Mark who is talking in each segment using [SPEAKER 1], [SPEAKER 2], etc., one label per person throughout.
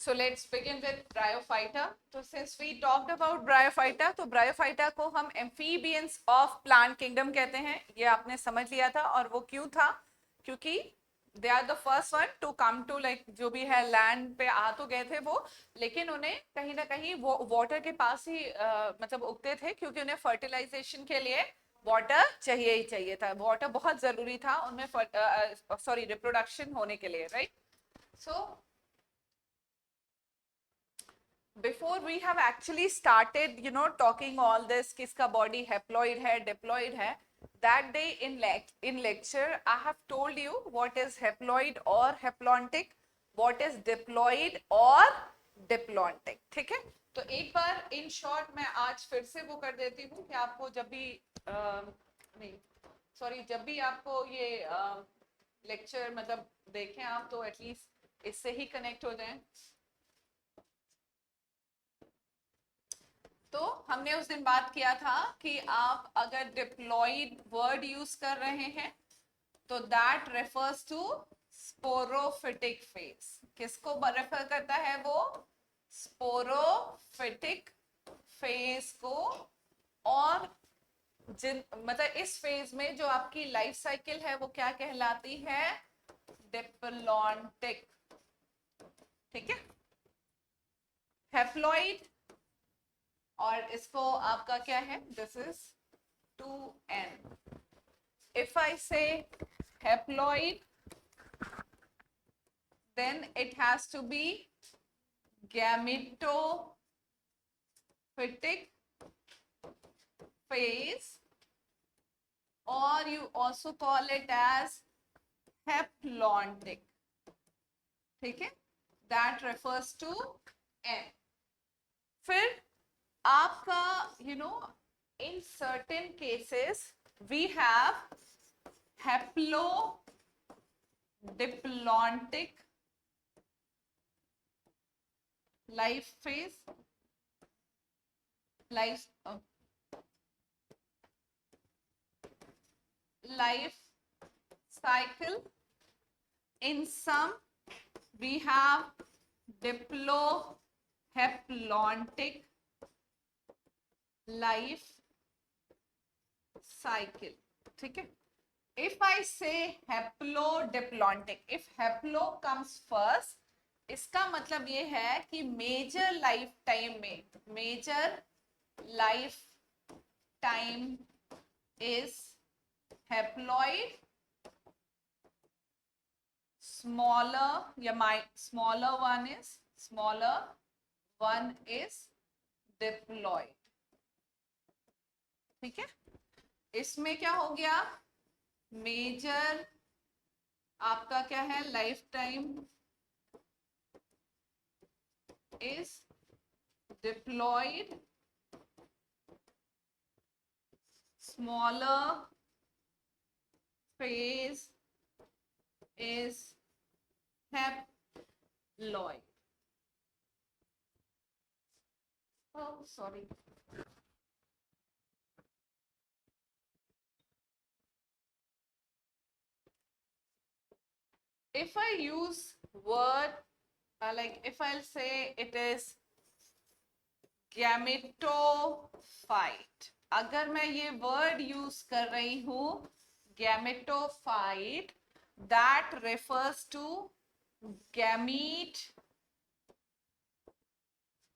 [SPEAKER 1] So let's begin with Bryophyta. So since we talked about Bryophyta, तो Bryophyta को हम amphibians of plant kingdom कहते हैं. ये आपने समझ लिया था. और वो क्यों था? क्योंकि they are the first one to come to like जो भी है land पे आ तो गए थे वो, लेकिन उन्हें कहीं ना कहीं वो water के पास ही मतलब उगते थे, क्योंकि उन्हें fertilization के लिए वाटर चाहिए ही चाहिए था. वाटर बहुत जरूरी था उनमें सॉरी रिप्रोडक्शन होने के लिए, right? So before we have actually started talking all this, किसका body haploid है diploid है, that day in lecture I have told you what is haploid or haplontic, what is diploid or diplontic. ठीक है, तो एक बार in short मैं आज फिर से वो कर देती हूँ कि आपको जब भी नहीं सॉरी जब भी आपको ये लेक्चर मतलब देखें आप, तो एटलीस्ट इससे ही कनेक्ट हो जाएं. तो हमने उस दिन बात किया था कि आप अगर डिप्लॉइड वर्ड यूज कर रहे हैं तो that refers to sporophytic phase. किसको रेफर करता है वो? स्पोरोफिटिक फेज को. और जिन मतलब इस फेज में जो आपकी लाइफ साइकिल है वो क्या कहलाती है? डिप्लॉन्टिक. ठीक है, हैप्लॉइड. और इसको आपका क्या है? This is 2n. If I से haploid, then it has to be gametophytic phase, or you also call it as haplontic. ठीक है, that refers to n. फिर आपका in certain cases we have haplodiplontic life phase, life cycle. In some we have diplohaplontic life cycle. ठीक है, if I say haplodiplontic, if haplo comes first, इसका मतलब ये है कि major life time is haploid. smaller one is diploid. ठीक है, इसमें क्या हो गया? मेजर आपका क्या है? Life time is diploid, smaller phase is haploid. Oh, sorry. If I use word like if I'll say it is gametophyte, अगर मैं ये वर्ड यूज कर रही हूं gametophyte, that refers to gamete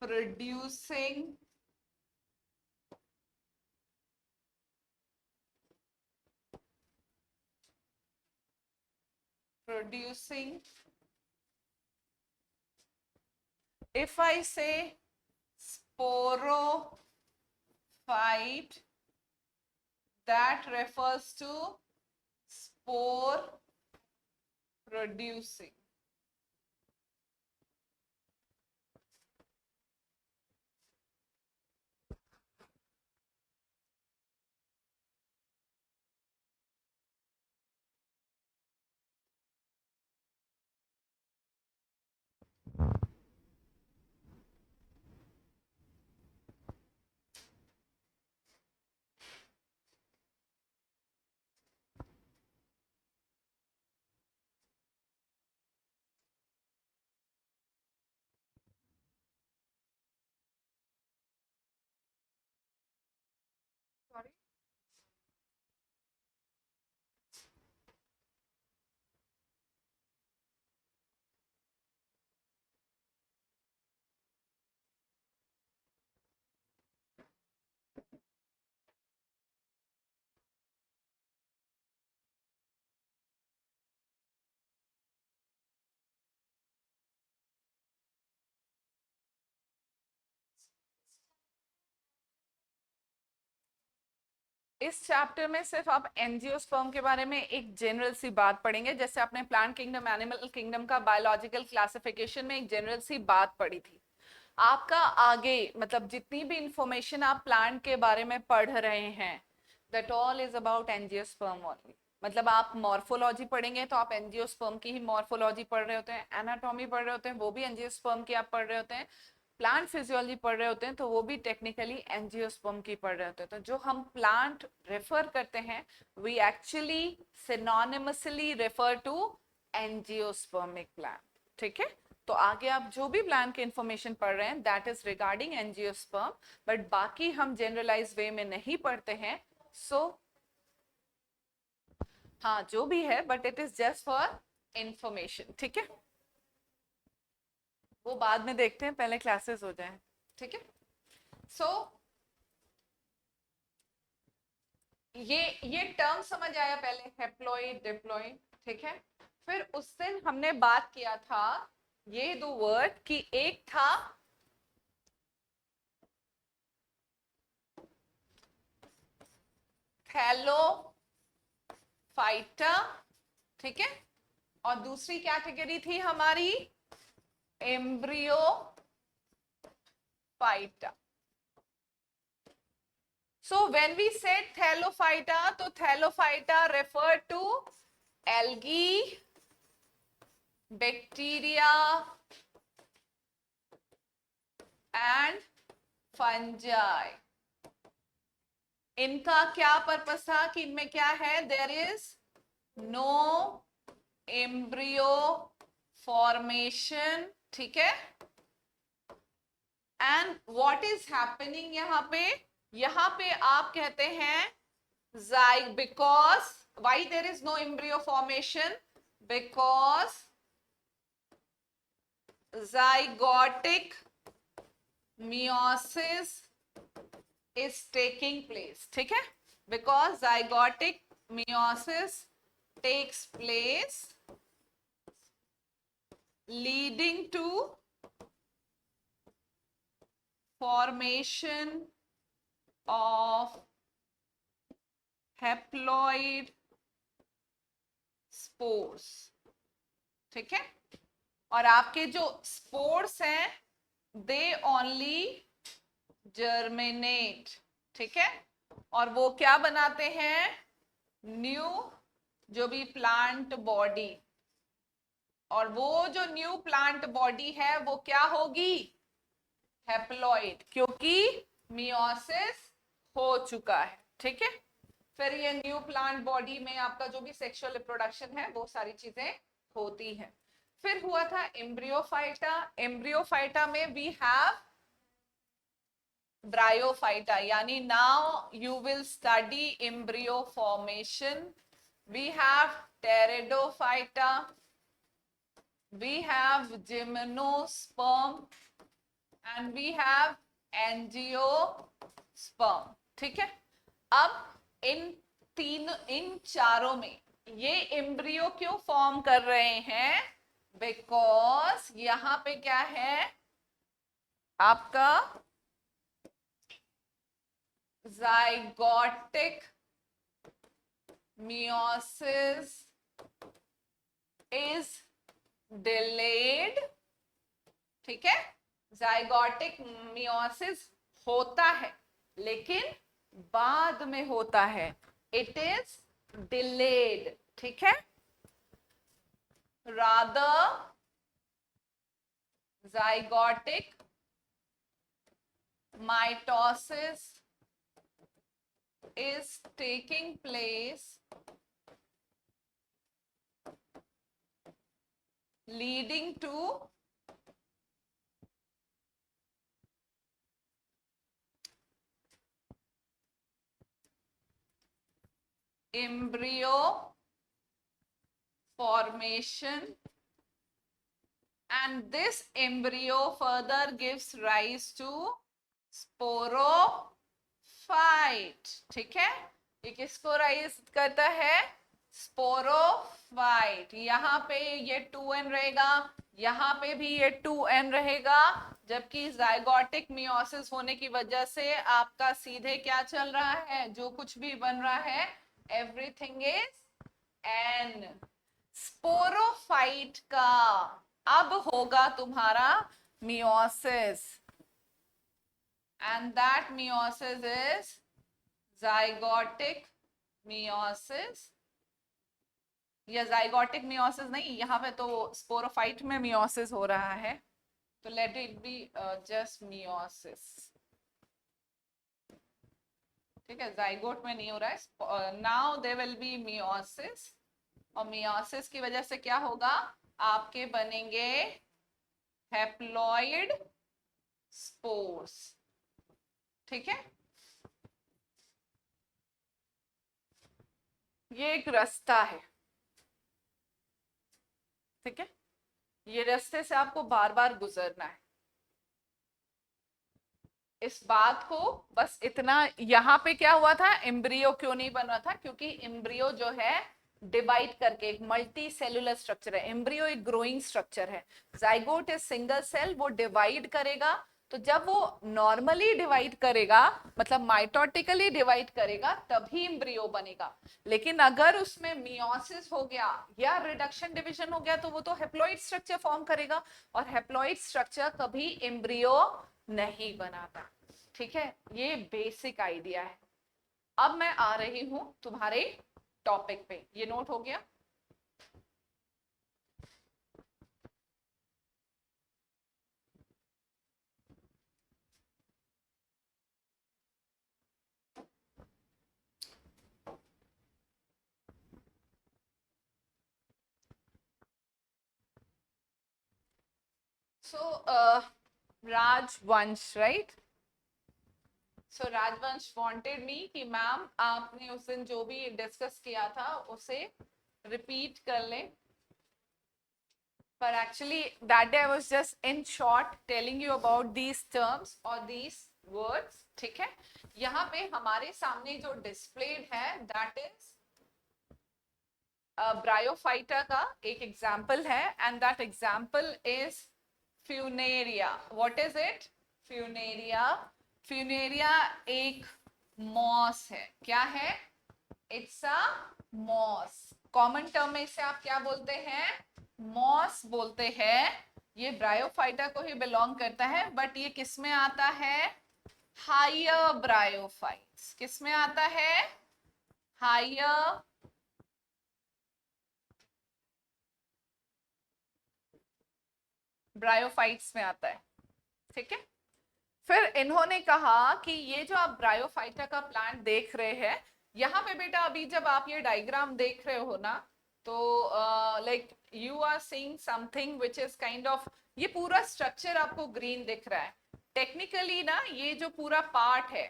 [SPEAKER 1] producing if I say sporophyte, that refers to spore producing. इस chapter में सिर्फ आप एंजियोस्पर्म के बारे में एक जनरल सी बात पढ़ेंगे, जैसे आपने प्लांट किंगडम एनिमल किंगडम का बायोलॉजिकल क्लासिफिकेशन में एक जनरल सी बात पढ़ी थी। आपका आगे मतलब जितनी भी इंफॉर्मेशन आप प्लांट के बारे में पढ़ रहे हैं, that all is about angiosperm only. मतलब आप मॉर्फोलॉजी पढ़ेंगे तो आप एंजियोस्पर्म की ही मॉर्फोलॉजी पढ़ रहे होते हैं, एनाटॉमी पढ़ रहे होते हैं वो भी एंजियोस्पर्म की आप पढ़ रहे होते हैं, प्लांट फिजियोलॉजी पढ़ रहे होते हैं तो वो भी टेक्निकली एंजियोस्पर्म की पढ़ रहे होते हैं। तो जो हम प्लांट रेफर करते हैं we actually synonymously refer to angiospermic plant. ठीक है, तो आगे आप जो भी प्लांट की इंफॉर्मेशन पढ़ रहे हैं that is regarding angiosperm, but बाकी हम जनरलाइज वे में नहीं पढ़ते हैं। सो हाँ जो भी है but it is just for information. ठीक है, वो बाद में देखते हैं, पहले क्लासेस हो जाएं। ठीक है, सो ये टर्म समझ आया पहले, हेप्लॉइड डिप्लॉइड। ठीक है, फिर उस दिन हमने बात किया था ये दो वर्ड कि एक था थैलोफाइटा, ठीक है, और दूसरी कैटेगरी थी हमारी Embryophyta. So when we said thallophyta, तो thallophyta refer to algae, bacteria and fungi. इनका क्या पर्पस था कि इनमें क्या है, there is no embryo formation. ठीक है, एंड व्हाट इज हैपनिंग यहाँ पे आप कहते हैं because why there is no embryo formation, because zygotic meiosis is taking place। ठीक है, because zygotic meiosis takes place leading to formation of haploid spores। ठीक है, और आपके जो स्पोर्स हैं दे ओनली जर्मिनेट। ठीक है, और वो क्या बनाते हैं, न्यू जो भी प्लांट बॉडी, और वो जो न्यू प्लांट बॉडी है वो क्या होगी, हैप्लॉइड, क्योंकि मियोसिस हो चुका है। ठीक है, फिर ये न्यू प्लांट बॉडी में आपका जो भी सेक्सुअल रिप्रोडक्शन है वो सारी चीजें होती हैं। फिर हुआ था एम्ब्रियोफाइटा। एम्ब्रियोफाइटा में वी हैव ब्रायोफाइटा, यानी now you will study embryo formation. We have pteridophyta, we have gymnosperm and we have angiosperm. ठीक है, अब इन चारों में ये एम्ब्रियो क्यों फॉर्म कर रहे हैं, बिकॉज यहां पे क्या है आपका zygotic meiosis is delayed। ठीक है, zygotic meiosis होता है लेकिन बाद में होता है, इट इज डिलेड। ठीक है, rather zygotic mitosis is taking place leading to embryo formation, and this embryo further gives rise to sporophyte। ठीक है, ये किसको राइज करता है, स्पोरोफाइट, यहाँ पे ये 2n रहेगा, यहाँ पे भी ये 2n रहेगा, जबकि जाइगोटिक मियोसिस होने की वजह से आपका सीधे क्या चल रहा है, जो कुछ भी बन रहा है एवरीथिंग इज n। स्पोरोफाइट का अब होगा तुम्हारा meiosis, and that meiosis is zygotic meiosis, या zygotic meiosis नहीं, यहाँ पे तो स्पोरोफाइट में meiosis हो रहा है, तो let it be just meiosis, ठीक है, जाइगोट में नहीं हो रहा है। Now they will be meiosis, और meiosis की वजह से क्या होगा, आपके बनेंगे हैप्लॉइड स्पोर्स, ठीक है। ये एक रास्ता है, ठीक है, ये रास्ते से आपको बार बार गुजरना है। इस बात को बस इतना, यहाँ पे क्या हुआ था, एम्ब्रियो क्यों नहीं बना था, क्योंकि एम्ब्रियो जो है डिवाइड करके एक मल्टी सेलुलर स्ट्रक्चर है, एम्ब्रियो एक ग्रोइंग स्ट्रक्चर है, जाइगोट इज सिंगल सेल, वो डिवाइड करेगा, तो जब वो नॉर्मली डिवाइड करेगा, मतलब माइटोटिकली डिवाइड करेगा, तभी एम्ब्रियो बनेगा। लेकिन अगर उसमें मियोसिस हो गया या रिडक्शन डिवीजन हो गया, तो वो तो हैप्लॉइड स्ट्रक्चर फॉर्म करेगा, और हैप्लॉइड स्ट्रक्चर कभी एम्ब्रियो नहीं बनाता, ठीक है। ये बेसिक आइडिया है। अब मैं आ रही हूं तुम्हारे टॉपिक पे, ये नोट हो गया। सो राजवंश, राइट, सो राजवंश वांटेड मी कि मैम आपने उस दिन जो भी डिस्कस किया था उसे रिपीट कर लें, पर actually that day I was just in short telling you about these terms और दीज वर्ड्स, ठीक है। यहाँ पे हमारे सामने जो डिस्प्लेड है दैट इज ब्रायोफाइटा का एक एग्जाम्पल है, and that example is funaria. What is it, funaria. Funaria एक मॉस है, क्या है, it's a moss. Common term में इसे आप क्या बोलते हैं, मॉस बोलते हैं। ये ब्रायोफाइटा को ही बिलोंग करता है, बट ये किस में आता है, हायर ब्रायोफाइट्स। किस में आता है, हायर ब्रायोफाइट्स में आता है, ठीक है। फिर इन्होंने कहा कि ये जो आप ब्रायोफाइटा का प्लांट देख रहे हैं, यहाँ पे बेटा अभी जब आप ये डायग्राम देख रहे हो ना, तो like you are seeing something which is kind of, ये पूरा स्ट्रक्चर आपको ग्रीन दिख रहा है। टेक्निकली ना ये जो पूरा पार्ट है,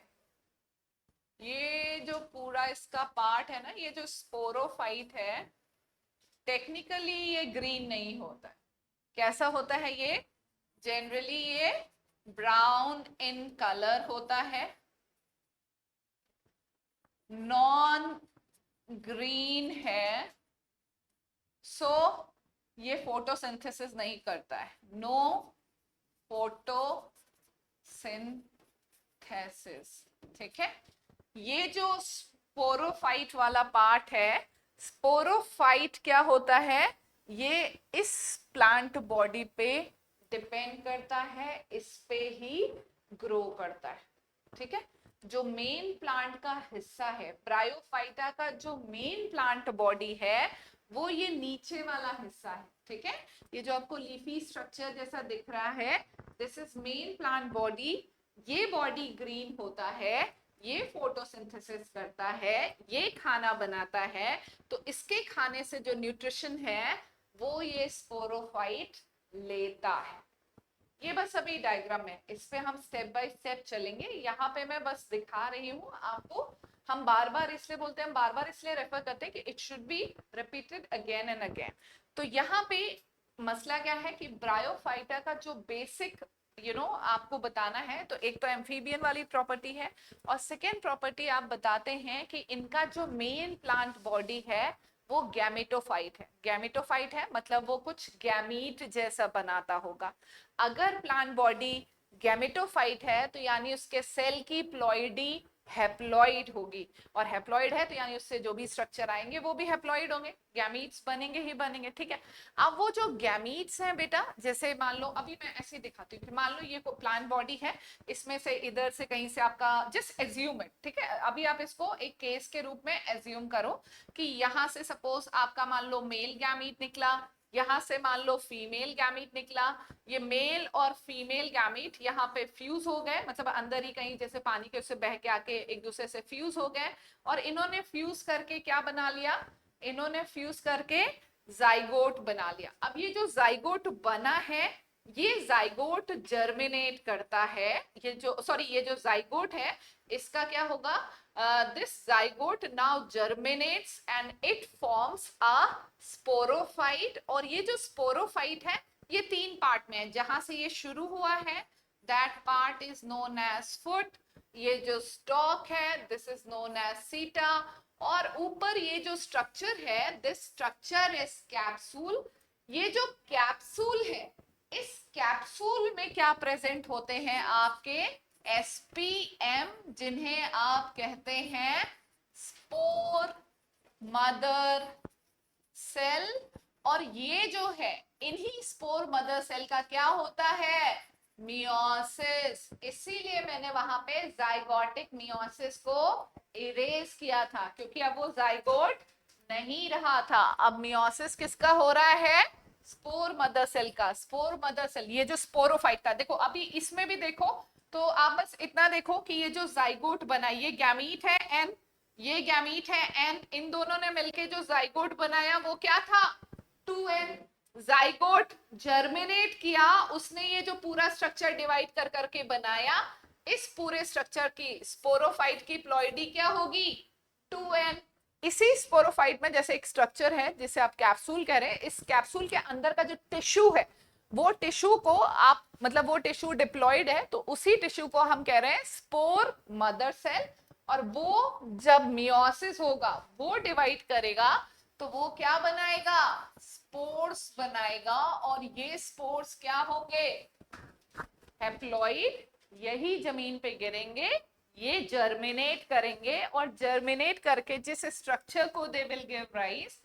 [SPEAKER 1] ये जो पूरा इसका पार्ट है ना, ये जो स्पोरोफाइट है, टेक्निकली ये ग्रीन नहीं होता है। कैसा होता है ये, जनरली ये ब्राउन इन कलर होता है, नॉन ग्रीन है, सो ये फोटोसिंथेसिस नहीं करता है, नो फोटोसिंथेसिस, ठीक है। ये जो स्पोरोफाइट वाला पार्ट है, स्पोरोफाइट क्या होता है, ये इस प्लांट बॉडी पे डिपेंड करता है, इस पे ही ग्रो करता है, ठीक है। जो मेन प्लांट का हिस्सा है, ब्रायोफाइटा का जो मेन प्लांट बॉडी है, वो ये नीचे वाला हिस्सा है, ठीक है। ये जो आपको लीफी स्ट्रक्चर जैसा दिख रहा है, this is main plant body. ये बॉडी ग्रीन होता है, ये फोटोसिंथेसिस करता है, ये खाना बनाता है, तो इसके खाने से जो न्यूट्रिशन है वो ये स्पोरोफाइट लेता है। ये बस अभी डायग्राम है, इस पे हम स्टेप बाय स्टेप चलेंगे। यहाँ पे मैं बस दिखा रही हूँ आपको। हम बार बार इसलिए बोलते हैं, हम बार बार इसलिए रेफर करते हैं कि it should be repeated again and again. तो यहाँ पे मसला क्या है कि ब्रायोफाइटा का जो बेसिक आपको बताना है, तो एक तो एम्फीबियन वाली प्रॉपर्टी है, और सेकेंड प्रॉपर्टी आप बताते हैं कि इनका जो मेन प्लांट बॉडी है वो गैमेटोफाइट है। गैमेटोफाइट है मतलब वो कुछ गैमीट जैसा बनाता होगा। अगर प्लांट बॉडी गैमेटोफाइट है तो यानी उसके सेल की प्लॉइडी हैप्लॉइड होगी, और हैप्लॉइड है तो यानी उससे जो भी स्ट्रक्चर आएंगे वो भी हैप्लॉइड होंगे, गैमीट्स बनेंगे ही बनेंगे। ठीक है, अब वो जो गैमीट्स हैं बेटा, जैसे मान लो अभी मैं ऐसे दिखाती हूँ, मान लो ये प्लांट बॉडी है, इसमें से इधर से कहीं से आपका जस्ट एज्यूम इट, ठीक है, अभी आप इसको एक केस के रूप में एज्यूम करो कि यहाँ से सपोज आपका मान लो मेल गैमीट निकला, यहाँ से मान लो फीमेल गैमीट निकला, ये मेल और फीमेल गैमीट यहाँ पे फ्यूज हो गए, मतलब अंदर ही कहीं जैसे पानी के उससे बह के आके एक दूसरे से फ्यूज हो गए, और इन्होंने फ्यूज करके क्या बना लिया, इन्होंने फ्यूज करके जाइगोट बना लिया। अब ये जो जाइगोट बना है, ये जाइगोट जर्मिनेट करता है, ये जो सॉरी ये जो जाइगोट है इसका क्या होगा, this zygote now germinates and it forms a sporophyte। और ये जो स्पोरोफाइट है ये तीन पार्ट में है, जहां से ये शुरू हुआ है that part is known as foot, ये जो स्टॉक है this is known as सीटा, और ऊपर ये जो स्ट्रक्चर है this structure is capsule। ये जो कैप्सूल है, इस कैप्सूल में क्या प्रेजेंट होते हैं आपके एसपीएम, जिन्हें आप कहते हैं स्पोर मदर सेल। और ये जो है इन्हीं स्पोर मदर सेल का क्या होता है, मियोसिस। इसीलिए मैंने वहां पे जाइगोटिक मियोसिस को इरेज किया था, क्योंकि अब वो जाइगोट नहीं रहा था, अब मियोसिस किसका हो रहा है, स्पोर मदर सेल का। स्पोर मदर सेल ये जो स्पोरोफाइट था, देखो अभी इसमें भी देखो तो आप बस इतना देखो कि ये जो जाइगोट बना, ये गैमीट है एन, ये गैमीट है एन, इन दोनों ने मिलके जो जाइगोट बनाया वो क्या था 2n। जाइगोट जर्मिनेट किया, उसने ये जो पूरा स्ट्रक्चर डिवाइड कर करके बनाया, इस पूरे स्ट्रक्चर की स्पोरोफाइट की प्लॉइडी क्या होगी 2n। इसी स्पोरोफाइट में जैसे एक स्ट्रक्चर है जिसे आप कैप्सूल कह रहे हैं, इस कैप्सूल के अंदर का जो टिश्यू है, वो टिश्यू को आप मतलब वो टिश्यू डिप्लॉइड है, तो उसी टिश्यू को हम कह रहे हैं स्पोर मदर सेल। और वो जब मियोसिस होगा, वो डिवाइड करेगा, तो वो क्या बनाएगा, स्पोर्स बनाएगा, और ये स्पोर्स क्या होंगे, हैप्लॉइड, यही जमीन पे गिरेंगे, ये जर्मिनेट करेंगे, और जर्मिनेट करके जिस स्ट्रक्चर को दे will give rise,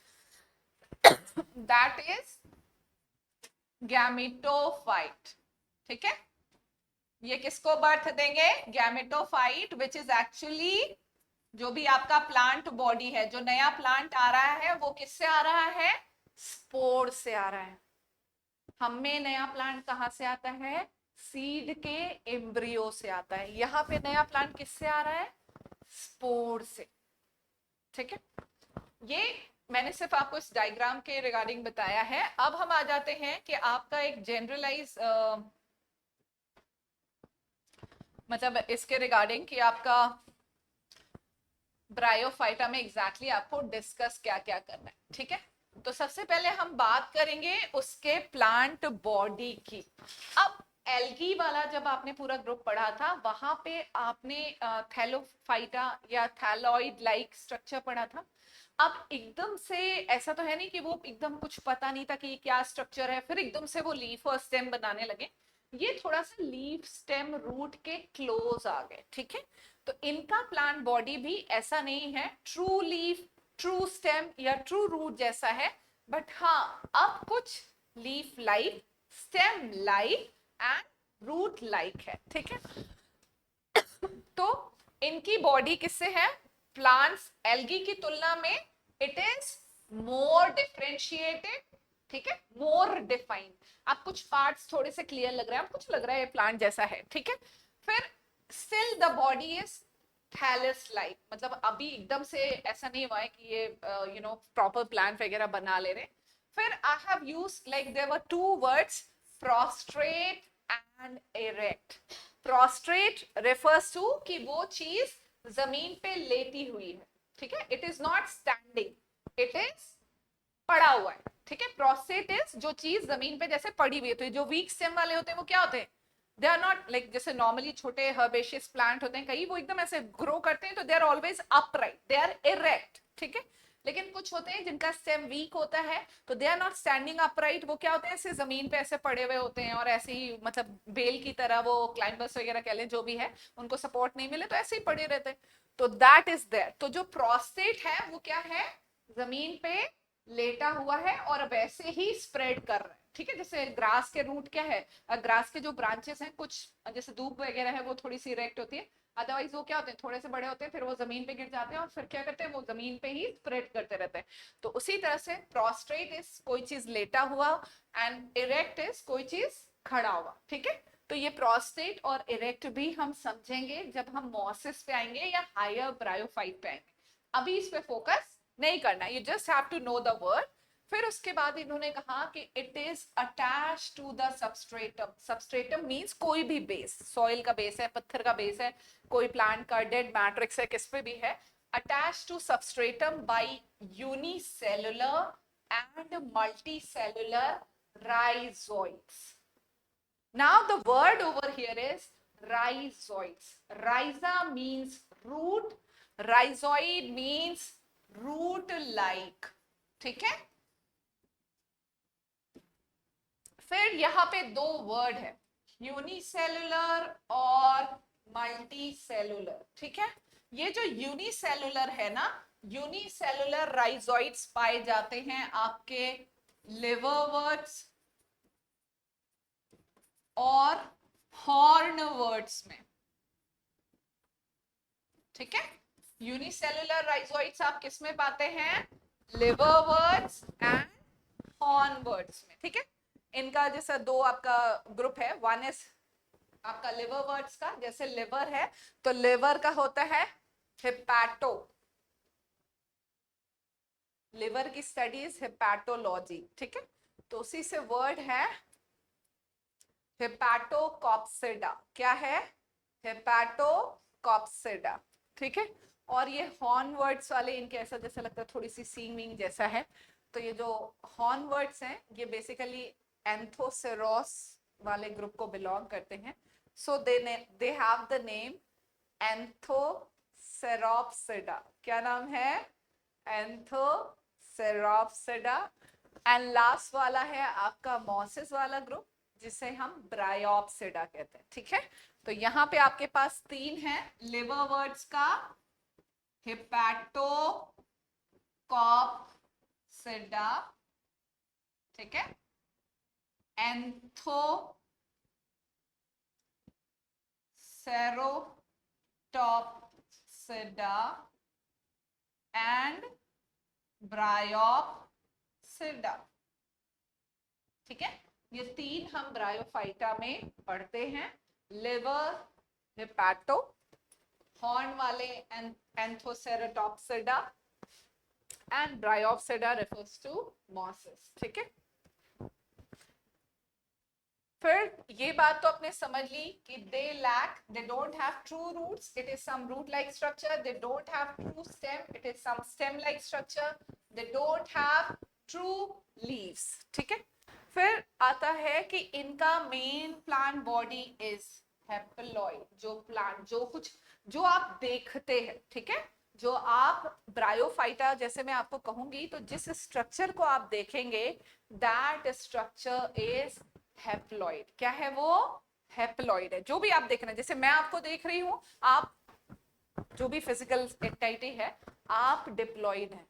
[SPEAKER 1] that is gametophyte. ठीक है, ये किसको बर्थ देंगे, गैमेटोफाइट, विच इज एक्चुअली जो भी आपका प्लांट बॉडी है, जो नया प्लांट आ रहा है वो किससे आ रहा है, स्पोर से आ रहा है। हमें नया प्लांट कहां से आता है, सीड के एम्ब्रियो से आता है। यहाँ पे नया प्लांट किससे आ रहा है, स्पोर से। ठीक है, ये मैंने सिर्फ आपको इस डायग्राम के रिगार्डिंग बताया है। अब हम आ जाते हैं कि आपका एक जनरलाइज मतलब इसके रिगार्डिंग कि आपका ब्रायोफाइटा में एग्जैक्टली आपको डिस्कस क्या क्या करना है। ठीक है, तो सबसे पहले हम बात करेंगे उसके प्लांट बॉडी की। अब एल्गी वाला जब आपने पूरा ग्रुप पढ़ा था, वहां पे आपने थैलोफाइटा या थैलॉइड लाइक स्ट्रक्चर पढ़ा था। अब एकदम से ऐसा तो है नहीं कि वो एकदम कुछ पता नहीं था कि क्या स्ट्रक्चर है, फिर एकदम से वो लीफ और स्टेम बनाने लगे। ये थोड़ा सा लीफ स्टेम रूट के क्लोज आ गए। ठीक है, तो इनका प्लांट बॉडी भी ऐसा नहीं है ट्रू लीफ, ट्रू स्टेम या ट्रू रूट जैसा है, बट हाँ अब कुछ leaf like, stem like and root like है। ठीक है, तो इनकी बॉडी किससे है, प्लांट्स एल्गी की तुलना में इट इज मोर डिफरेंशिएटेड। ठीक है, मोर डिफाइंड। आप कुछ पार्ट्स थोड़े से क्लियर लग रहे हैं, कुछ लग रहा है प्लांट जैसा है। ठीक है, फिर still the body is thallus like, मतलब अभी एकदम से ऐसा नहीं हुआ है कि ये यू नो प्रॉपर प्लांट वगैरह बना ले रहे। फिर I have used like there were two words, prostrate and erect। prostrate refers to कि वो चीज जमीन पे लेटी हुई है। ठीक है, it is not standing, it is पड़ा हुआ है। ठीक है, prostrate is जो चीज जमीन पे जैसे पड़ी हुई है। तो जो वीक स्टेम वाले होते हैं वो क्या होते हैं, दे आर नॉट लाइक जैसे नॉर्मली छोटे हर्बेशियस प्लांट होते हैं कई, वो एकदम ऐसे ग्रो करते हैं, तो they are always upright, they are erect. ठीक है, लेकिन कुछ होते हैं जिनका स्टेम वीक होता है, तो they are not standing upright, वो क्या होते हैं ऐसे जमीन पे ऐसे पड़े हुए होते हैं और ऐसे ही मतलब बेल की तरह, वो क्लाइंबर्स वगैरह कह लें जो भी है, उनको सपोर्ट नहीं मिले तो ऐसे ही पड़े रहते हैं। तो दैट इज देयर। तो जो प्रोस्टेट है वो क्या है, जमीन पे लेटा हुआ है और वैसे ही स्प्रेड कर रहा है, ठीक है। जैसे ग्रास के रूट क्या है, ग्रास के जो ब्रांचेस हैं कुछ, जैसे धूप वगैरह है वो थोड़ी सी इरेक्ट होती है, अदरवाइज वो क्या होते हैं थोड़े से बड़े होते हैं, फिर वो जमीन पे गिर जाते हैं और फिर क्या करते हैं वो जमीन पे ही स्प्रेड करते रहते हैं। तो उसी तरह से प्रोस्ट्रेट इज कोई चीज लेटा हुआ एंड इरेक्ट इज कोई चीज खड़ा हुआ, ठीक है। तो ये प्रोस्टेट और इरेक्ट भी हम समझेंगे जब हम मॉसिस पे आएंगे या हायर ब्रायोफाइट पे आएंगे, अभी इस पे फोकस नहीं करना, you just have to know the word. फिर उसके बाद इन्होंने कहा कि it is attach to the substratum. Substratum means कोई भी बेस, सॉइल का बेस है, पत्थर का बेस है, कोई प्लांट का डेड मैट्रिक्स है, किस पे भी है, attach to substratum by unicellular and multicellular rhizoids. Now the word over here is rhizoids. Rhiza means root, rhizoid means root like, ठीक है। फिर यहाँ पे दो वर्ड है, यूनिसेलुलर और मल्टीसेलुलर, ठीक है। ये जो यूनिसेलुलर है ना, यूनिसेलुलर राइजोइड्स पाए जाते हैं आपके लिवरवर्ट्स और हॉर्नवर्ट्स में, ठीक है। यूनिसेलुलर राइजोइड्स आप किस में पाते हैं, लिवरवर्ट्स एंड हॉर्नवर्ट्स में, ठीक है। इनका जैसा दो आपका ग्रुप है, वन इज आपका लिवरवर्ट्स का, जैसे लिवर है तो लिवर का होता है हिपैटो, लिवर की स्टडीज हिपैटोलॉजी, ठीक है। तो उसी से वर्ड है हिपैटोकॉप्सिडा, क्या है, हिपैटोकॉप्सिडा, ठीक है। और ये हॉर्नवर्ड्स वाले इनके ऐसा जैसा लगता है थोड़ी सी सींग वींग जैसा है, तो ये जो हॉर्नवर्ड्स हैं ये बेसिकली एंथोसेरोस वाले ग्रुप को बिलोंग करते हैं। सो they have the name Anthoceropsida, क्या नाम है, एंथोसेरोप्सिडा। एंड लास्ट वाला है आपका मॉसिस वाला ग्रुप जिसे हम ब्रायोप्सिडा कहते हैं, ठीक है। तो यहाँ पे आपके पास तीन है, लिवरवर्ट्स का हिपैटोकॉप्सिडा, ठीक है, एंथोसेरोटॉप्सिडा एंड ब्रायोप्सिडा, ठीक है। ये तीन हम ब्रायोफाइटा में पढ़ते हैं, लिवर, हिपैटो, हॉर्न वाले एंथोसेरोटॉप्सिडा and Bryopsida refers to mosses, ठीक है। फिर ये बात तो आपने समझ ली कि they don't have true roots, it is some root like structure, they don't have true stem, it is some stem like structure, they don't have true leaves, ठीक है। फिर आता है कि इनका main plant body is haploid, जो plant जो कुछ जो आप देखते हैं, ठीक है, जो आप ब्रायोफाइटा जैसे मैं आपको कहूंगी तो जिस स्ट्रक्चर को आप देखेंगे दैट स्ट्रक्चर इज हेप्लॉइड, क्या है वो, हेप्लॉइड है। जो भी आप देख रहे हैं, जैसे मैं आपको देख रही हूं, आप जो भी फिजिकल एक्टिविटी है आप डिप्लॉइड है,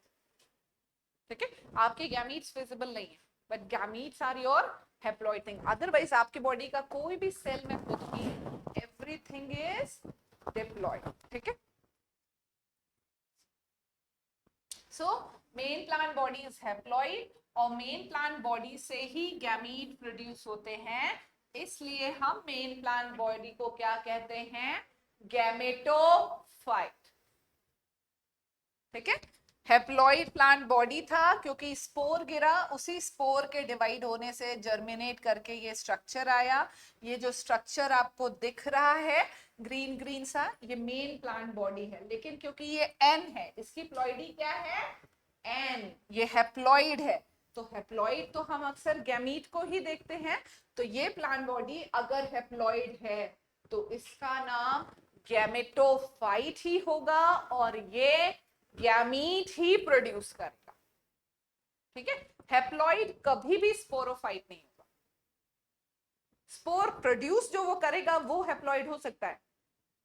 [SPEAKER 1] ठीक है। आपके गैमीट्स विजिबल नहीं है but gametes are your haploid thing, otherwise आपकी बॉडी का कोई भी सेल में खुद ही एवरीथिंग इज डिप्लॉइड, ठीक है। So main plant body is haploid और मेन प्लांट बॉडी से ही गैमीट प्रोड्यूस होते हैं, इसलिए हम मेन प्लांट बॉडी को क्या कहते हैं, गैमेटोफाइट, ठीक है। हेप्लॉइड प्लांट बॉडी था क्योंकि स्पोर गिरा, उसी स्पोर के डिवाइड होने से जर्मिनेट करके ये स्ट्रक्चर आया। ये जो स्ट्रक्चर आपको दिख रहा है ग्रीन ग्रीन सा, ये मेन प्लांट बॉडी है, लेकिन क्योंकि ये एन है, इसकी प्लॉइडी क्या है, एन, ये हेप्लॉइड है, तो हेप्लॉइड तो हम अक्सर गैमीट को ही देखते हैं, तो ये प्लांट बॉडी अगर हेप्लॉइड है तो इसका नाम गैमेटोफाइट ही होगा और ये गैमीट ही प्रोड्यूस करेगा, ठीक है। हेप्लॉइड कभी भी स्पोरोफाइट नहीं होगा। स्पोर प्रोड्यूस जो वो करेगा वो हेप्लॉइड हो सकता है,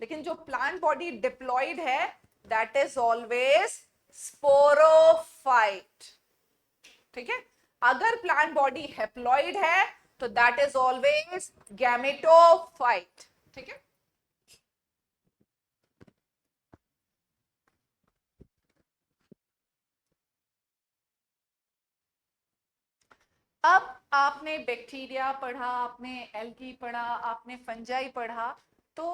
[SPEAKER 1] लेकिन जो प्लांट बॉडी डिप्लॉइड है दैट इज ऑलवेज स्पोरोफाइट, ठीक है। अगर प्लांट बॉडी हेप्लॉइड है तो दैट इज ऑलवेज गैमेटोफाइट, ठीक है। अब आपने बैक्टीरिया पढ़ा, आपने एल्गी पढ़ा, आपने फंजाई पढ़ा, तो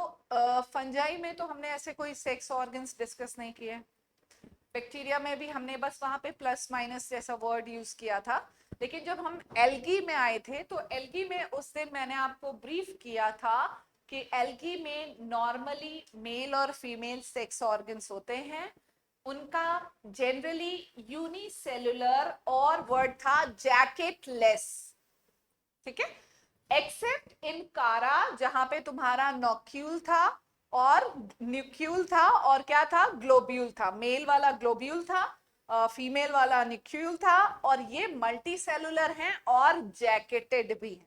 [SPEAKER 1] फंजाई में तो हमने ऐसे कोई सेक्स ऑर्गन्स डिस्कस नहीं किए। बैक्टीरिया में भी हमने बस वहां पे प्लस माइनस जैसा वर्ड यूज किया था। लेकिन जब हम एल्गी में आए थे तो एल्गी में उस दिन मैंने आपको ब्रीफ किया था कि एल्गी में नॉर्मली मेल और फीमेल सेक्स ऑर्गन्स होते हैं। उनका जनरली यूनिसेलुलर और वर्ड था जैकेटलेस, ठीक है। एक्सेप्ट इन कारा जहां पे तुम्हारा नॉक्यूल था और न्यूक्यूल था और क्या था, ग्लोब्यूल था। मेल वाला ग्लोब्यूल था, फीमेल वाला न्यूक्यूल था, और ये मल्टी सेलुलर हैं और जैकेटेड भी हैं।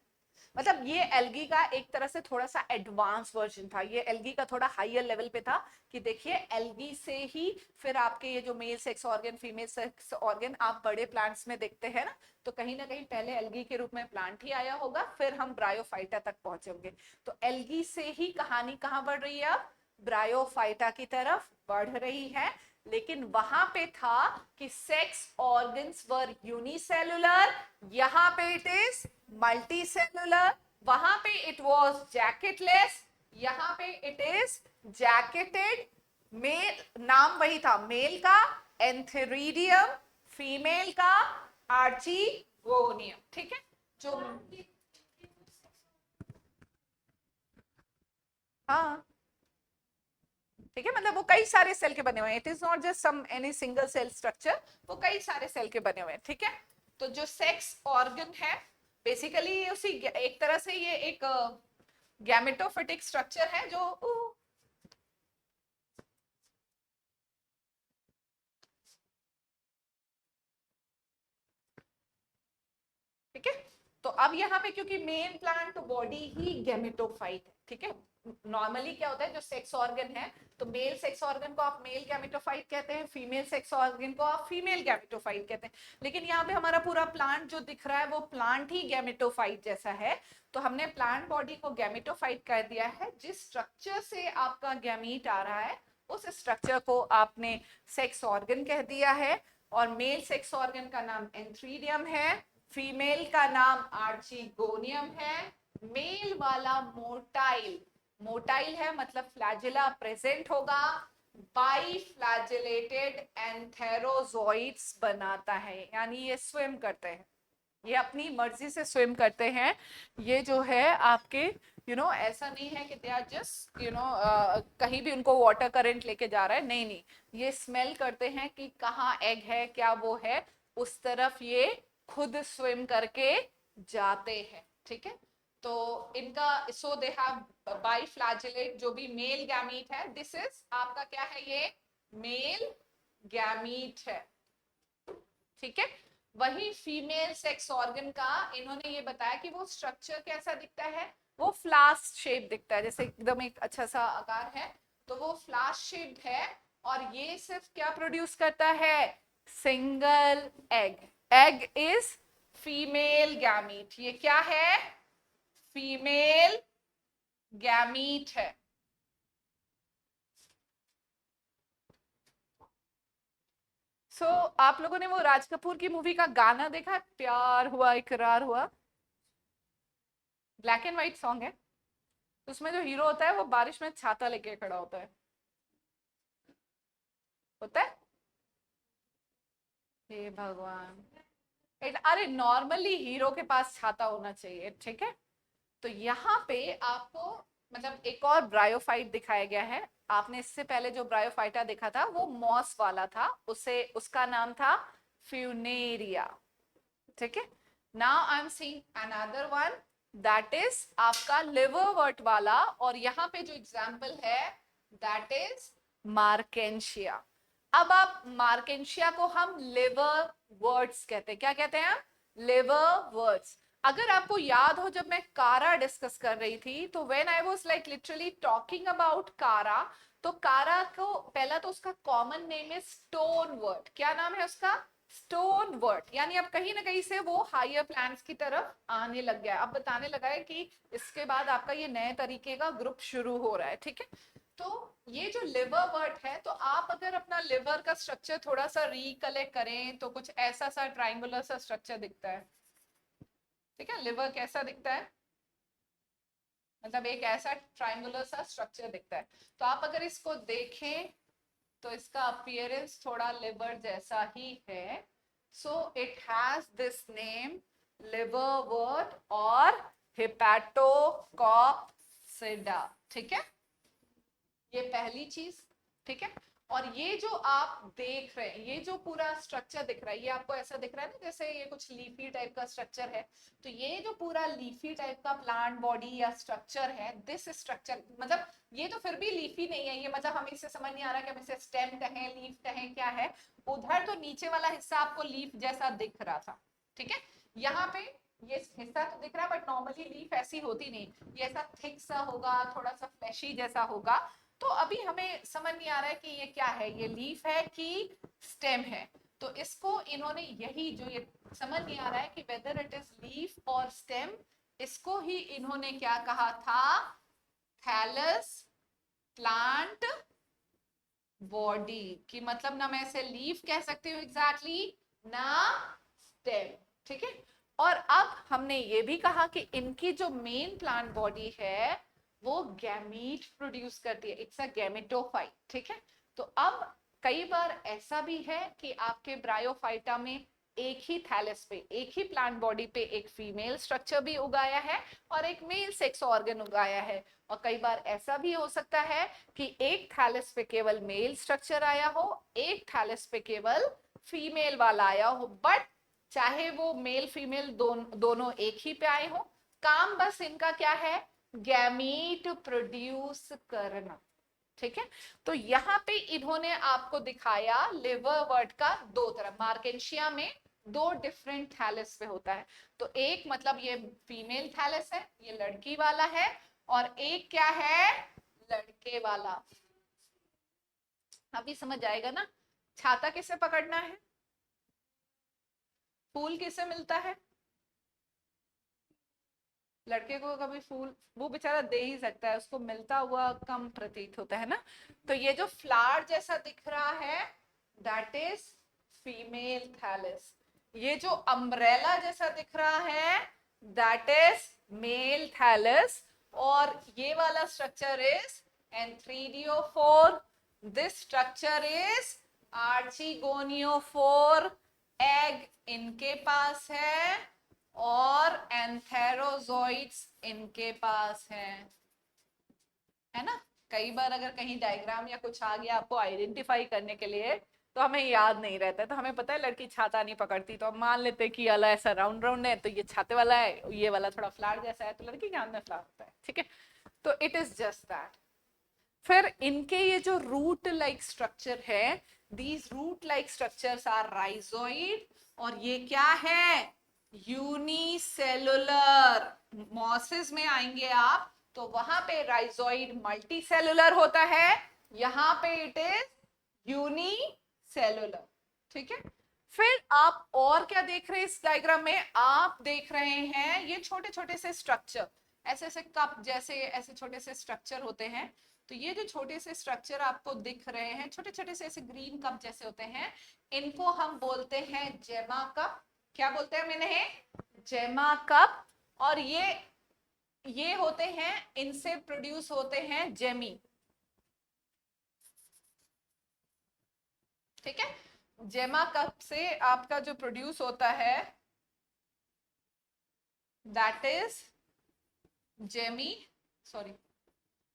[SPEAKER 1] मतलब ये एल्गी का एक तरह से थोड़ा सा एडवांस वर्जन था। ये एल्गी का थोड़ा हायर लेवल पे था कि देखिए एल्गी से ही फिर आपके ये जो male sex organ female sex organ आप बड़े प्लांट्स में देखते हैं ना कहीं पहले एल्गी के रूप में प्लांट ही आया होगा, फिर हम ब्रायोफाइटा तक पहुंचेंगे। तो एल्गी से ही कहानी कहां बढ़ रही है, अब ब्रायोफाइटा की तरफ बढ़ रही है। लेकिन वहां पे था कि सेक्स ऑर्गन्स वर यूनिसेलुलर, यहां पे इट इज मल्टी सेलुलर, वहां पे इट वॉज जैकेटलेस, यहां पे इट इज जैकेटेड। मेल नाम वही था, मेल का एंथेरिडियम, फीमेल का आर्चीगोनियम, ठीक है। जो हाँ ठीक है, मतलब वो कई सारे सेल के बने हुए हैं, it is not just some any single cell structure, वो कई सारे सेल के बने हुए हैं, ठीक है। तो जो सेक्स ऑर्गन है बेसिकली उसी एक तरह से ये एक गैमेटोफिटिक स्ट्रक्चर है जो ठीक है। तो अब यहाँ पे क्योंकि मेन प्लांट बॉडी ही गैमेटोफाइट है, ठीक है। नॉर्मली क्या होता है, जो सेक्स ऑर्गन है तो मेल सेक्स ऑर्गन को आप मेल गैमेटोफाइट कहते हैं, फीमेल सेक्स ऑर्गन को आप फीमेल गैमेटोफाइट कहते हैं। लेकिन यहाँ पे हमारा पूरा प्लांट जो दिख रहा है वो प्लांट ही गैमेटोफाइट जैसा है, तो हमने प्लांट बॉडी को गैमेटोफाइट कर दिया है। जिस स्ट्रक्चर से आपका गैमीट आ रहा है उस स्ट्रक्चर को आपने सेक्स ऑर्गन कह दिया है, और मेल सेक्स ऑर्गन का नाम एंथ्रीडियम है, फीमेल का नाम आर्चीगोनियम है। मेल वाला मोटाइल, मोटाइल है मतलब फ्लैजिला प्रेजेंट होगा, बाई फ्लैजिलेटेड एंथेरोजोइड्स बनाता है, यानी ये स्विम करते हैं, ये अपनी मर्जी से स्विम करते हैं। ये जो है आपके ऐसा नहीं है कि दे आर जस्ट कहीं भी उनको वाटर करंट लेके जा रहा है, नहीं नहीं, ये स्मेल करते हैं कि कहाँ एग है क्या वो है, उस तरफ ये खुद स्विम करके जाते हैं, ठीक है। तो इनका सो दे हैव बाई फ्लैजिलेट, जो भी मेल गैमीट है, दिस इज आपका क्या है, ये मेल गैमीट है, ठीक है। वही फीमेल सेक्स ऑर्गन का इन्होंने ये बताया कि वो स्ट्रक्चर कैसा दिखता है, वो फ्लास्क शेप दिखता है, जैसे एकदम एक अच्छा सा आकार है, तो वो फ्लास्क शेप्ड है। और ये सिर्फ क्या प्रोड्यूस करता है, single egg, egg is female gamete, ये क्या है, फीमेल गैमीट है। आप लोगों ने वो राज कपूर की मूवी का गाना देखा, प्यार हुआ इकरार हुआ, ब्लैक एंड व्हाइट सॉन्ग है। उसमें जो हीरो होता है वो बारिश में छाता लेके खड़ा होता है। हे भगवान, अरे नॉर्मली हीरो के पास छाता होना चाहिए, ठीक है। तो यहाँ पे आपको मतलब एक और ब्रायोफाइट दिखाया गया है। आपने इससे पहले जो ब्रायोफाइटा देखा था वो मॉस वाला था, उसे उसका नाम था फ्यूनेरिया, ठीक है। Now I am seeing another one that is आपका लिवरवर्ट वाला, और यहाँ पे जो एग्जाम्पल है दैट इज मार्केंशिया। अब आप मार्केंशिया को हम लिवर वर्ड्स कहते हैं, क्या कहते हैं? Liver words. अगर आपको याद हो जब मैं कारा डिस्कस कर रही थी, तो when I was like literally talking about कारा, तो कारा को पहला तो उसका कॉमन नेम है स्टोन वर्ड। क्या नाम है उसका? Stone word. यानी अब कहीं ना कहीं से वो हायर प्लांट्स की तरफ आने लग गया, अब बताने लगा है कि इसके बाद आपका ये नए तरीके का ग्रुप शुरू हो रहा है, ठीक है। तो ये जो लिवर वर्ड है, तो आप अगर अपना लिवर का स्ट्रक्चर थोड़ा सा रिकलेक्ट करें तो कुछ ऐसा सा ट्राइंगुलर सा स्ट्रक्चर दिखता है, ठीक है। लिवर कैसा दिखता है? मतलब एक ऐसा ट्राइंगुलर सा स्ट्रक्चर दिखता है। तो आप अगर इसको देखें तो इसका अपीयरेंस थोड़ा लिवर जैसा ही है। So it has this name liver word और हेपेटोकॉक्सिडा, ठीक है। ये पहली चीज, ठीक है। और ये जो आप देख रहे हैं, ये जो पूरा स्ट्रक्चर दिख रहा है, ये आपको ऐसा दिख रहा है ना जैसे ये कुछ लीफी टाइप का स्ट्रक्चर है। तो ये जो पूरा लीफी टाइप का प्लांट बॉडी या स्ट्रक्चर है, दिस स्ट्रक्चर मतलब ये तो फिर भी लीफी नहीं है, ये मतलब हमें इससे समझ नहीं आ रहा कि हम इसे स्टेम कहें, लीफ कहें, क्या है। उधर तो नीचे वाला हिस्सा आपको लीफ जैसा दिख रहा था, ठीक है। यहाँ पे ये हिस्सा तो दिख रहा है, बट नॉर्मली लीफ ऐसी होती नहीं, ये ऐसा थिक सा होगा, थोड़ा सा फ्लैशी जैसा होगा। तो अभी हमें समझ नहीं आ रहा है कि ये क्या है, ये लीफ है कि स्टेम है। तो इसको इन्होंने यही जो ये समझ नहीं आ रहा है कि वेदर इट इज लीफ और स्टेम, इसको ही इन्होंने क्या कहा था? Thallus plant body. की मतलब ना मैं इसे लीफ कह सकती हूँ एग्जैक्टली, ना स्टेम, ठीक है। और अब हमने ये भी कहा कि इनकी जो मेन प्लांट बॉडी है वो गैमीट प्रोड्यूस करती है, इट्स अ गैमेटोफाइट, ठीक है। तो अब कई बार ऐसा भी है कि आपके ब्रायोफाइटा में एक ही थैलस पे, एक ही प्लांट बॉडी पे एक फीमेल स्ट्रक्चर भी उगाया है और एक मेल सेक्स ऑर्गन उगाया है। और कई बार ऐसा भी हो सकता है कि एक थैलस पे केवल मेल स्ट्रक्चर आया हो, एक थैलस पे केवल फीमेल वाला आया हो, बट चाहे वो मेल फीमेल दोनों एक ही पे आए हो, काम बस इनका क्या है? गैमीट प्रोड्यूस करना, ठीक है। तो यहाँ पे इन्होंने आपको दिखाया लिवर वर्ड का दो तरह, मार्केंशिया में दो डिफरेंट थैलस पे होता है। तो एक मतलब ये फीमेल थैलस है, ये लड़की वाला है, और एक क्या है? लड़के वाला। अभी समझ आएगा ना। छाता किसे पकड़ना है? फूल किसे मिलता है? लड़के को कभी फूल वो बेचारा दे ही सकता है, उसको मिलता हुआ कम प्रतीत होता है ना। तो ये जो फ्लावर जैसा दिख रहा है, दैट इज फीमेल थैलस। ये जो अम्ब्रेला जैसा दिख रहा है, दैट इज मेल थैलस। और ये वाला structure is antheridiophore. This structure is archegoniophore. Egg इनके पास है और एंथेरोजोइड्स इनके पास है ना। कई बार अगर कहीं डायग्राम या कुछ आ गया आपको आइडेंटिफाई करने के लिए, तो हमें याद नहीं रहता है, तो हमें पता है लड़की छाता नहीं पकड़ती, तो हम मान लेते हैं कि वाला ऐसा राउंड राउंड है तो ये छाते वाला है, ये वाला थोड़ा फ्लैट जैसा है तो लड़की के हाथ में फ्लैट होता है, ठीक है। तो इट इज जस्ट दैट। फिर इनके ये जो रूट लाइक स्ट्रक्चर है, these root like structures are rhizoid. और ये क्या है? यूनिसेलुलर। मॉसेस में आएंगे आप तो वहां पे राइजोइड मल्टीसेलुलर होता है, यहां पे इट इज यूनिसेलुलर, ठीक है। फिर आप और क्या देख रहे हैं इस डायग्राम में? आप देख रहे हैं ये छोटे छोटे से स्ट्रक्चर, ऐसे ऐसे कप जैसे ऐसे छोटे से स्ट्रक्चर होते हैं। तो ये जो छोटे से स्ट्रक्चर आपको दिख रहे हैं, छोटे छोटे से ऐसे ग्रीन कप जैसे होते हैं, इनको हम बोलते हैं जेमा कप। क्या बोलते हैं मैंने? जेमा कप। और ये होते हैं, इनसे प्रोड्यूस होते हैं जेमी, ठीक है। जेमा कप से आपका जो प्रोड्यूस होता है दैट इज जेमी, सॉरी।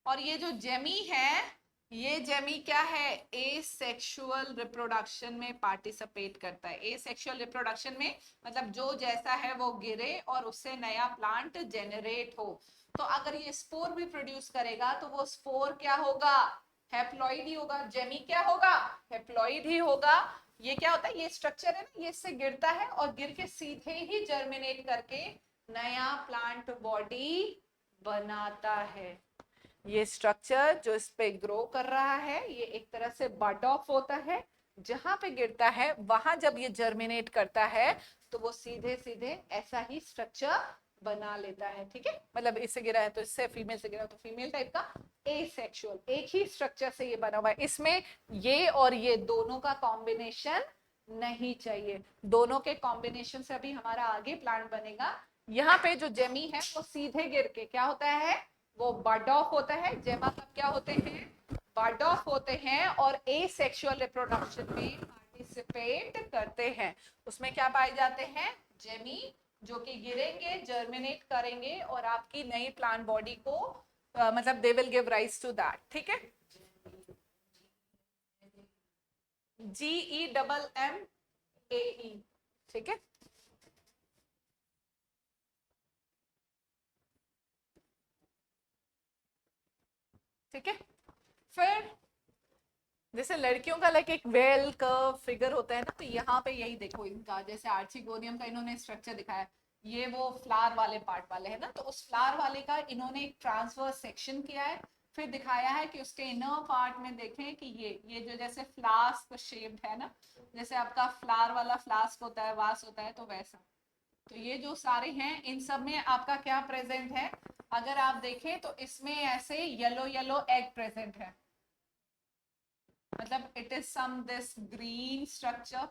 [SPEAKER 1] और ये जो जेमी है, ये जेमी क्या है? एसेक्सुअल रिप्रोडक्शन में पार्टिसिपेट करता है। एसेक्सुअल रिप्रोडक्शन में मतलब जो जैसा है वो गिरे और उससे नया प्लांट जेनरेट हो। तो अगर ये स्पोर भी प्रोड्यूस करेगा तो वो स्पोर क्या होगा? हैप्लॉइड ही होगा, जेमी क्या होगा, हैप्लॉइड ही होगा। ये क्या होता है, ये स्ट्रक्चर है ना, ये इससे गिरता है और गिर के सीधे ही जर्मिनेट करके नया प्लांट बॉडी बनाता है। ये स्ट्रक्चर जो इस पे ग्रो कर रहा है ये एक तरह से बड ऑफ होता है, जहां पे गिरता है वहां जब ये जर्मिनेट करता है तो वो सीधे सीधे ऐसा ही स्ट्रक्चर बना लेता है। ठीक है, मतलब इससे गिरा है तो इससे, फीमेल से गिरा है तो फीमेल टाइप का एसेक्सुअल, एक ही स्ट्रक्चर से ये बना हुआ है। इसमें ये और ये दोनों का कॉम्बिनेशन नहीं चाहिए, दोनों के कॉम्बिनेशन से अभी हमारा आगे प्लांट बनेगा। यहाँ पे जो जेमी है वो सीधे गिर के क्या होता है, वो बड ऑफ होता है। जेमा कब क्या होते हैं, बड ऑफ होते हैं और एसेक्सुअल रिप्रोडक्शन में पार्टिसिपेट करते हैं। उसमें क्या पाए जाते हैं, जेमी, जो कि गिरेंगे, जर्मिनेट करेंगे और आपकी नई प्लांट बॉडी को मतलब they will give rise to that. ठीक है, GEMMAE। ठीक है, ठीक है। फिर जैसे लड़कियों का लाइक एक वेल कर्व फिगर होता है ना, तो यहाँ पे यही देखो इनका, जैसे आर्चिगोनियम का इन्होंने स्ट्रक्चर दिखाया, ये वो फ्लावर वाले पार्ट वाले है ना, तो उस फ्लावर वाले का इन्होंने एक ट्रांसवर्स सेक्शन किया है, फिर दिखाया है कि उसके इनर पार्ट में देखें कि ये जो जैसे फ्लास्क शेप्ड है ना, जैसे आपका फ्लावर वाला फ्लास्क होता है, वास होता है, तो वैसा। तो ये जो सारे हैं इन सब में आपका क्या प्रेजेंट है, अगर आप देखें तो इसमें ऐसे येलो येलो एग प्रेजेंट है, मतलब it is some this green structure,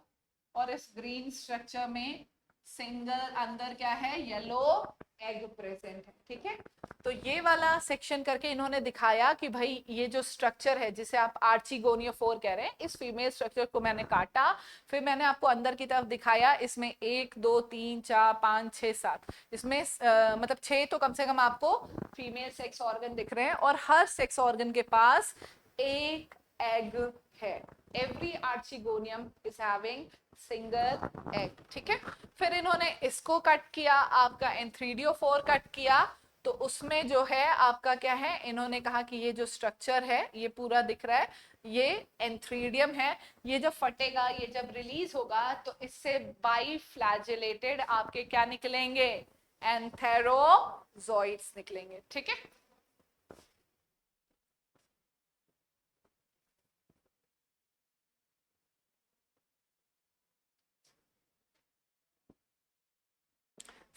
[SPEAKER 1] और इस ग्रीन स्ट्रक्चर में सिंगल अंदर क्या है, येलो एग प्रेजेंट है। ठीक है, तो ये वाला सेक्शन करके इन्होंने दिखाया कि भाई ये जो स्ट्रक्चर है जिसे आप आर्चिगोनियोफोर कह रहे हैं, इस फीमेल स्ट्रक्चर को मैंने काटा, फिर मैंने आपको अंदर की तरफ दिखाया, इसमें 1 2 3 4 5 6 7, इसमें मतलब 6 तो कम से कम आपको फीमेल सेक्स ऑर्गन दिख रहे हैं, और हर सेक्स ऑर्गन के पास एक एग है। Every archegonium is having single egg. ठीक है, फिर इन्होंने इसको कट किया, आपका एंथ्रीडियोफोर कट किया, तो उसमें जो है आपका क्या है, इन्होंने कहा कि ये जो स्ट्रक्चर है ये पूरा दिख रहा है, ये एंथ्रीडियम है, ये जब फटेगा, ये जब रिलीज होगा तो इससे बाइफ्लैजिलेटेड आपके क्या निकलेंगे, एंथेरोजोइड्स निकलेंगे। ठीक है,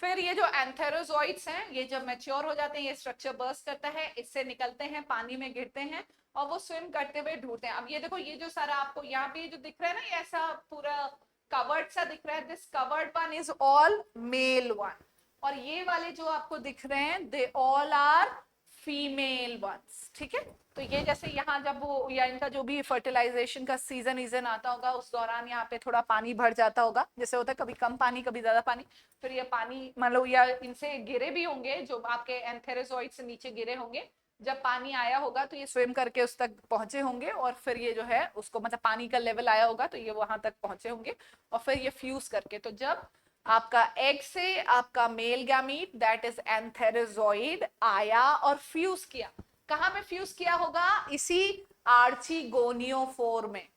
[SPEAKER 1] फिर ये जो एंथेरोजोइड्स हैं ये जब मैच्योर हो जाते हैं, ये स्ट्रक्चर बर्स्ट करता है, इससे निकलते हैं, पानी में गिरते हैं और वो स्विम करते हुए ढूंढते हैं। अब ये देखो, ये जो सारा आपको यहाँ पे जो दिख रहा है ना, ये ऐसा पूरा कवर्ड सा दिख रहा है, this covered one is all male one, और ये वाले जो आपको दिख रहे हैं they all are female ones. ठीक है, तो ये जैसे यहाँ जब वो या इनका जो भी फर्टिलाइजेशन का सीजन आता होगा उस दौरान यहाँ पे थोड़ा पानी भर जाता होगा, जैसे होता है कभी कम पानी कभी ज्यादा पानी, फिर ये पानी मान लो या इनसे गिरे भी होंगे, जो आपके एंथेरोजोइड से नीचे गिरे होंगे, जब पानी आया होगा तो ये स्विम करके उस तक पहुंचे होंगे, और फिर ये जो है उसको मतलब पानी का लेवल आया होगा तो ये वहां तक पहुंचे होंगे, और फिर ये फ्यूज करके, तो जब आपका एग से आपका मेल गैमीट दैट इज एंथेरोजोइड आया और फ्यूज किया, कहां पे फ्यूज किया होगा, इसी आर्चिगोनियोफोर में।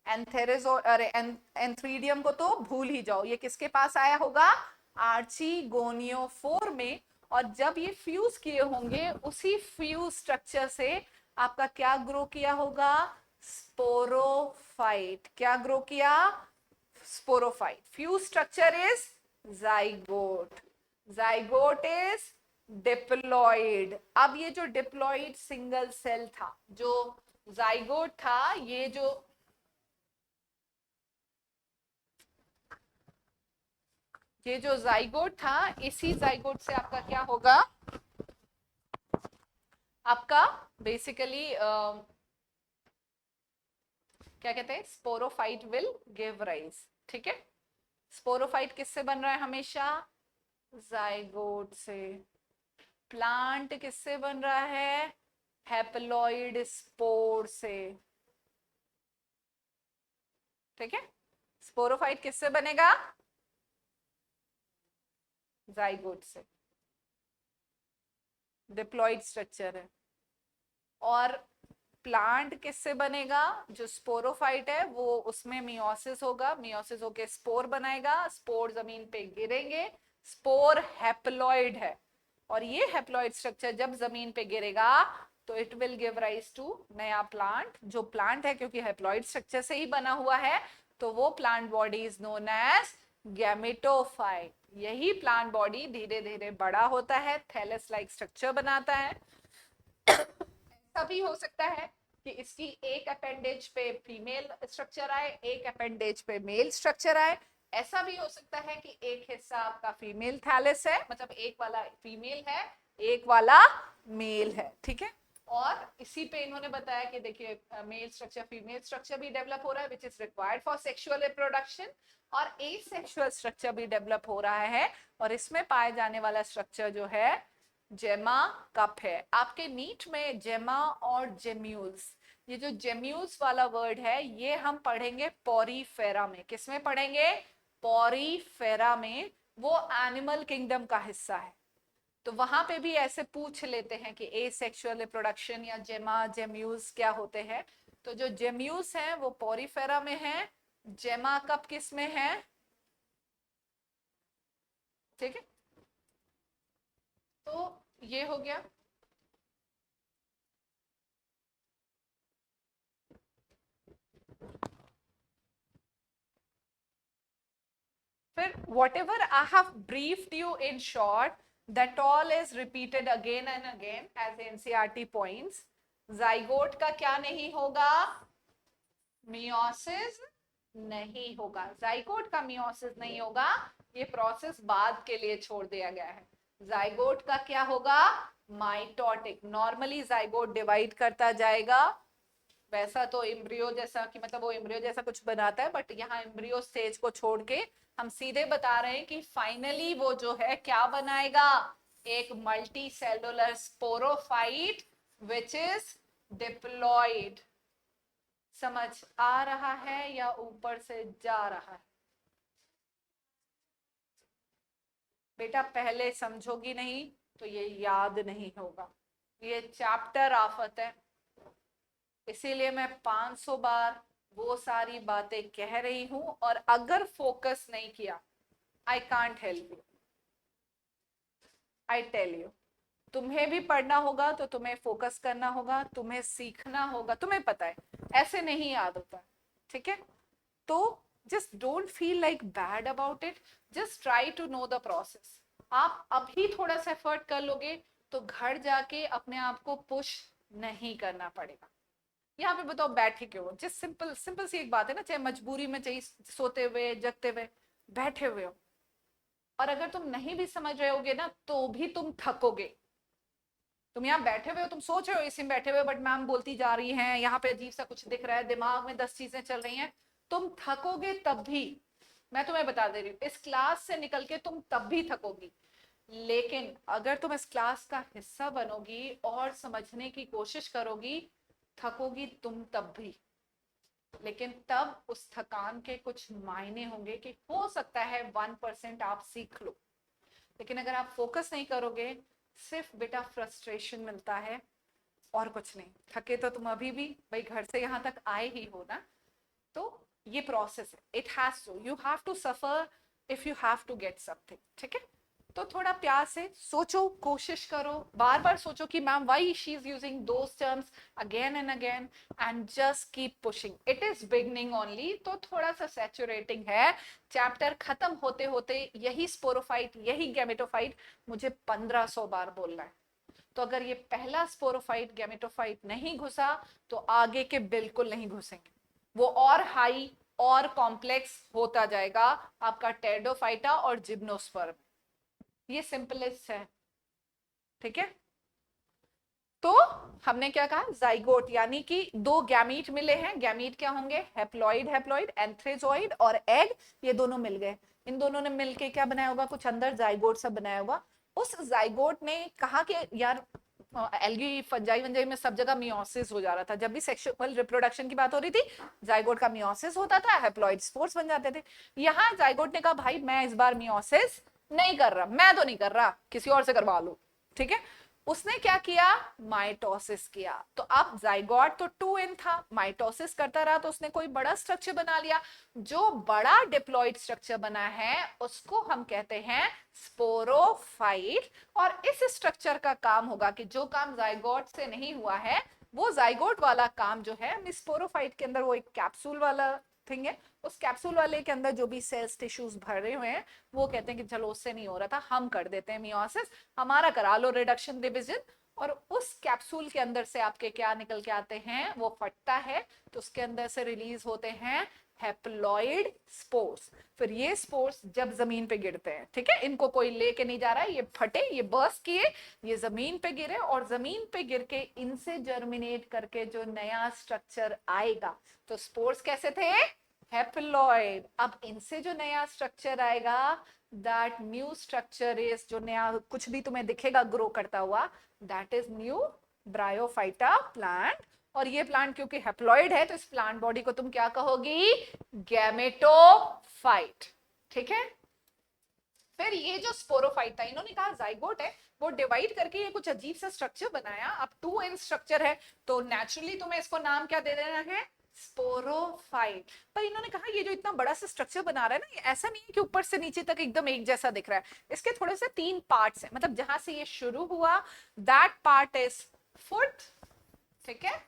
[SPEAKER 1] एंथेरेजो अरे एंथ्रीडियम को तो भूल ही जाओ, ये किसके पास आया होगा, आर्चिगोनियोफोर में, और जब ये फ्यूज किए होंगे उसी फ्यूज स्ट्रक्चर से आपका क्या ग्रो किया होगा, स्पोरोफाइट। क्या ग्रो किया, sporophyte. Fuse structure is zygote, zygote is diploid. अब ये जो डिप्लॉइड सिंगल सेल था, जो जाइगोट था, ये जो जाइगोट था, इसी जाइगोट से आपका क्या होगा, आपका बेसिकली क्या कहते हैं, स्पोरोफाइट विल गिव राइज। ठीक है, स्पोरोफाइट किससे बन रहा है हमेशा, जाइगोट से। प्लांट किससे बन रहा है, हैप्लॉइड स्पोर से। ठीक है, स्पोरोफाइट किससे बनेगा, जाइगोट से, डिप्लॉइड स्ट्रक्चर है। और प्लांट किससे बनेगा? जो स्पोरोफाइट है वो उसमें मियोसिस होगा, मियोसिस होके स्पोर बनाएगा, स्पोर जमीन पे गिरेंगे, स्पोर हैप्लॉइड है और ये हैप्लॉइड स्ट्रक्चर जब जमीन पे गिरेगा तो it will give rise to नया प्लांट। जो प्लांट है क्योंकि हैप्लॉइड स्ट्रक्चर से ही बना हुआ है तो वो plant body is known as gametophyte. यही प्लांट बॉडी धीरे धीरे बड़ा होता है, थैलस लाइक स्ट्रक्चर बनाता है। ऐसा भी हो सकता है कि इसकी एक अपेंडेज पे फीमेल स्ट्रक्चर आए, एक अपेंडेज पे मेल स्ट्रक्चर आए। ऐसा भी हो सकता है कि एक हिस्सा आपका फीमेल थैलस है, मतलब एक वाला फीमेल है, एक वाला मेल है, ठीक है। और इसी पे इन्होंने बताया कि देखिए मेल स्ट्रक्चर फीमेल स्ट्रक्चर भी डेवलप हो रहा है which is required for sexual reproduction, और एसेक्सुअल स्ट्रक्चर भी डेवलप हो रहा है और इसमें पाए जाने वाला स्ट्रक्चर जो है जेमा कप है। आपके नीट में जेमा और जेम्यूल्स, ये जो जेम्यूल्स वाला वर्ड है ये हम पढ़ेंगे पॉरीफेरा में। किसमें पढ़ेंगे? पॉरीफेरा में। वो एनिमल किंगडम का हिस्सा है तो वहां पे भी ऐसे पूछ लेते हैं कि एसेक्सुअल रिप्रोडक्शन या जेमा जेम्यूल्स क्या होते हैं। तो जो जेम्यूल्स हैं वो पॉरीफेरा में है, जेमा कप किस में है? ठीक है, तो ये हो गया। फिर whatever I have briefed you in short, that all is repeated again and again as NCERT points. Zygote का क्या नहीं होगा? मियोसिस नहीं होगा। जाइगोट का मियोसिस नहीं होगा, ये प्रोसेस बाद के लिए छोड़ दिया गया है। जाइगोट का क्या होगा? माइटोटिक। नॉर्मली जाइगोट डिवाइड करता जाएगा, वैसा तो एम्ब्रियो जैसा कि मतलब वो एम्ब्रियो जैसा कुछ बनाता है, बट यहाँ एम्ब्रियो स्टेज को छोड़ के हम सीधे बता रहे हैं कि फाइनली वो जो है क्या बनाएगा? एक multi cellular sporophyte which is diploid. समझ आ रहा है या ऊपर से जा रहा है? बेटा पहले समझोगी नहीं तो ये याद नहीं होगा, ये चैप्टर आफत है। इसीलिए मैं 500 बार वो सारी बातें कह रही हूं और अगर फोकस नहीं किया I can't help you. I tell you, तुम्हें भी पढ़ना होगा तो तुम्हें फोकस करना होगा, तुम्हें सीखना होगा, तुम्हें पता है ऐसे नहीं याद होता, ठीक है। तो just don't feel like bad about it, just try to know the process. आप अभी थोड़ा सा एफर्ट कर लोगे तो घर जाके अपने आप को पुश नहीं करना पड़ेगा। यहाँ पे बताओ बैठे क्यों हो? जिस सिंपल सिंपल सी एक बात है ना, चाहे मजबूरी में, चाहे सोते हुए जगते हुए, बैठे हुए हो। और अगर तुम नहीं भी समझ रहे होगे ना तो भी तुम थकोगे। तुम यहाँ बैठे हुए हो, तुम सोच रहे हो इसी में बैठे हुए, बट मैम बोलती जा रही हैं, यहाँ पे अजीब सा कुछ दिख रहा है, दिमाग में 10 चीजें चल रही हैं, तुम थकोगे तब भी। मैं तुम्हें बता दे रही हूँ, इस क्लास से निकल के तुम तब भी थकोगी, लेकिन अगर तुम इस क्लास का हिस्सा बनोगी और समझने की कोशिश करोगी, थकोगी तुम तब भी, लेकिन तब उस थकान के कुछ मायने होंगे कि हो सकता है 1% आप सीख लो। लेकिन अगर आप फोकस नहीं करोगे, सिर्फ बेटा फ्रस्ट्रेशन मिलता है और कुछ नहीं। थके तो तुम अभी भी भाई घर से यहाँ तक आए ही हो ना, तो ये प्रोसेस है, it has to, you have to suffer if you have to get something, ठीक है। तो थोड़ा प्यार से सोचो, कोशिश करो, बार बार सोचो कि ma'am why she is using those terms again and again, and just keep pushing. It is beginning only, तो थोड़ा सा सैचुरेटिंग है। चैप्टर खत्म होते होते यही स्पोरोफाइट, यही गैमेटोफाइट मुझे 1500 बार बोलना है। तो अगर ये पहला स्पोरोफाइट गैमेटोफाइट नहीं घुसा तो आगे के बिल्कुल नहीं घुसेंगे, वो और हाई और कॉम्प्लेक्स होता जाएगा आपका टेरिडोफाइटा और जिम्नोस्पर्म। ये सिंपलेस्ट है, ठीक है। तो हमने क्या कहा? जाइगोट यानी कि दो गैमीट मिले हैं। गैमीट क्या होंगे? हैप्लॉइड, हैप्लॉइड, एंथ्रेजॉइड और एग, ये दोनों मिल गए। इन दोनों ने मिलके क्या बनाया होगा? कुछ अंदर जाइगोट सब बनाया होगा। उस जाइगोट ने कहा कि यार एल्गी फंजाई वंजाई में सब जगह मियोसिस हो जा रहा था, जब भी सेक्सुअल रिप्रोडक्शन की बात हो रही थी जाइगोट का मियोसिस होता था, हैप्लॉइड स्पोर्स बन जाते थे। यहाँ जाइगोट ने कहा भाई मैं इस बार मियोसिस नहीं कर रहा, मैं तो नहीं कर रहा, किसी और से करवा लो, ठीक है। उसने क्या किया, माइटोसिस किया। तो अब जाइगोट तो 2n था, माइटोसिस करता रहा तो उसने कोई बड़ा स्ट्रक्चर बना लिया। जो बड़ा डिप्लॉइड स्ट्रक्चर बना है उसको हम कहते हैं स्पोरोफाइट। और इस स्ट्रक्चर का काम होगा कि जो काम जाइगोट से नहीं हुआ है वो जाइगोट वाला काम जो है स्पोरोफाइट के अंदर, वो एक कैप्सूल वाला थिंग है, उस कैप्सूल वाले के अंदर जो भी सेल्स टिश्यूज भरे हुए हैं वो कहते हैं कि चलो उससे नहीं हो रहा था, हम कर देते हैं मियोसिस, हमारा करा लो रिडक्शन डिवीजन। और उस कैप्सूल के अंदर से आपके क्या निकल के आते हैं, वो फटता है तो उसके अंदर से रिलीज होते हैं हैप्लॉइड स्पोर्स। फिर ये स्पोर्स जब जमीन पे गिरते हैं, ठीक है, इनको कोई लेके नहीं जा रहा है, ये फटे, ये बर्स्ट किए, ये जमीन पे गिरे और जमीन पे गिर के इनसे जर्मिनेट करके जो नया स्ट्रक्चर आएगा, तो स्पोर्स कैसे थे, हैप्लॉइड। अब इनसे जो नया स्ट्रक्चर आएगा, दैट न्यू स्ट्रक्चर इज, जो नया कुछ भी तुम्हें दिखेगा ग्रो करता हुआ, that is new bryophyta plant. और ये प्लांट क्योंकि हैप्लॉइड है तो इस प्लांट बॉडी को तुम क्या कहोगी, गैमेटोफाइट। ठीक है। फिर ये जो स्पोरोफाइट था, इन्होंने कहा जाइगोट है, वो डिवाइड करके ये कुछ अजीब सा स्ट्रक्चर बनाया। अब 2n स्ट्रक्चर है तो नेचुरली तुम्हें इसको नाम क्या दे देना है, स्पोरोफाइट। पर इन्होंने कहा ये जो इतना बड़ा सा स्ट्रक्चर बना रहा है ना, ये ऐसा नहीं है कि ऊपर से नीचे तक एकदम एक जैसा दिख रहा है, इसके थोड़े से 3 पार्ट्स हैं। मतलब जहां से ये शुरू हुआ दैट पार्ट इज फुट, ठीक है,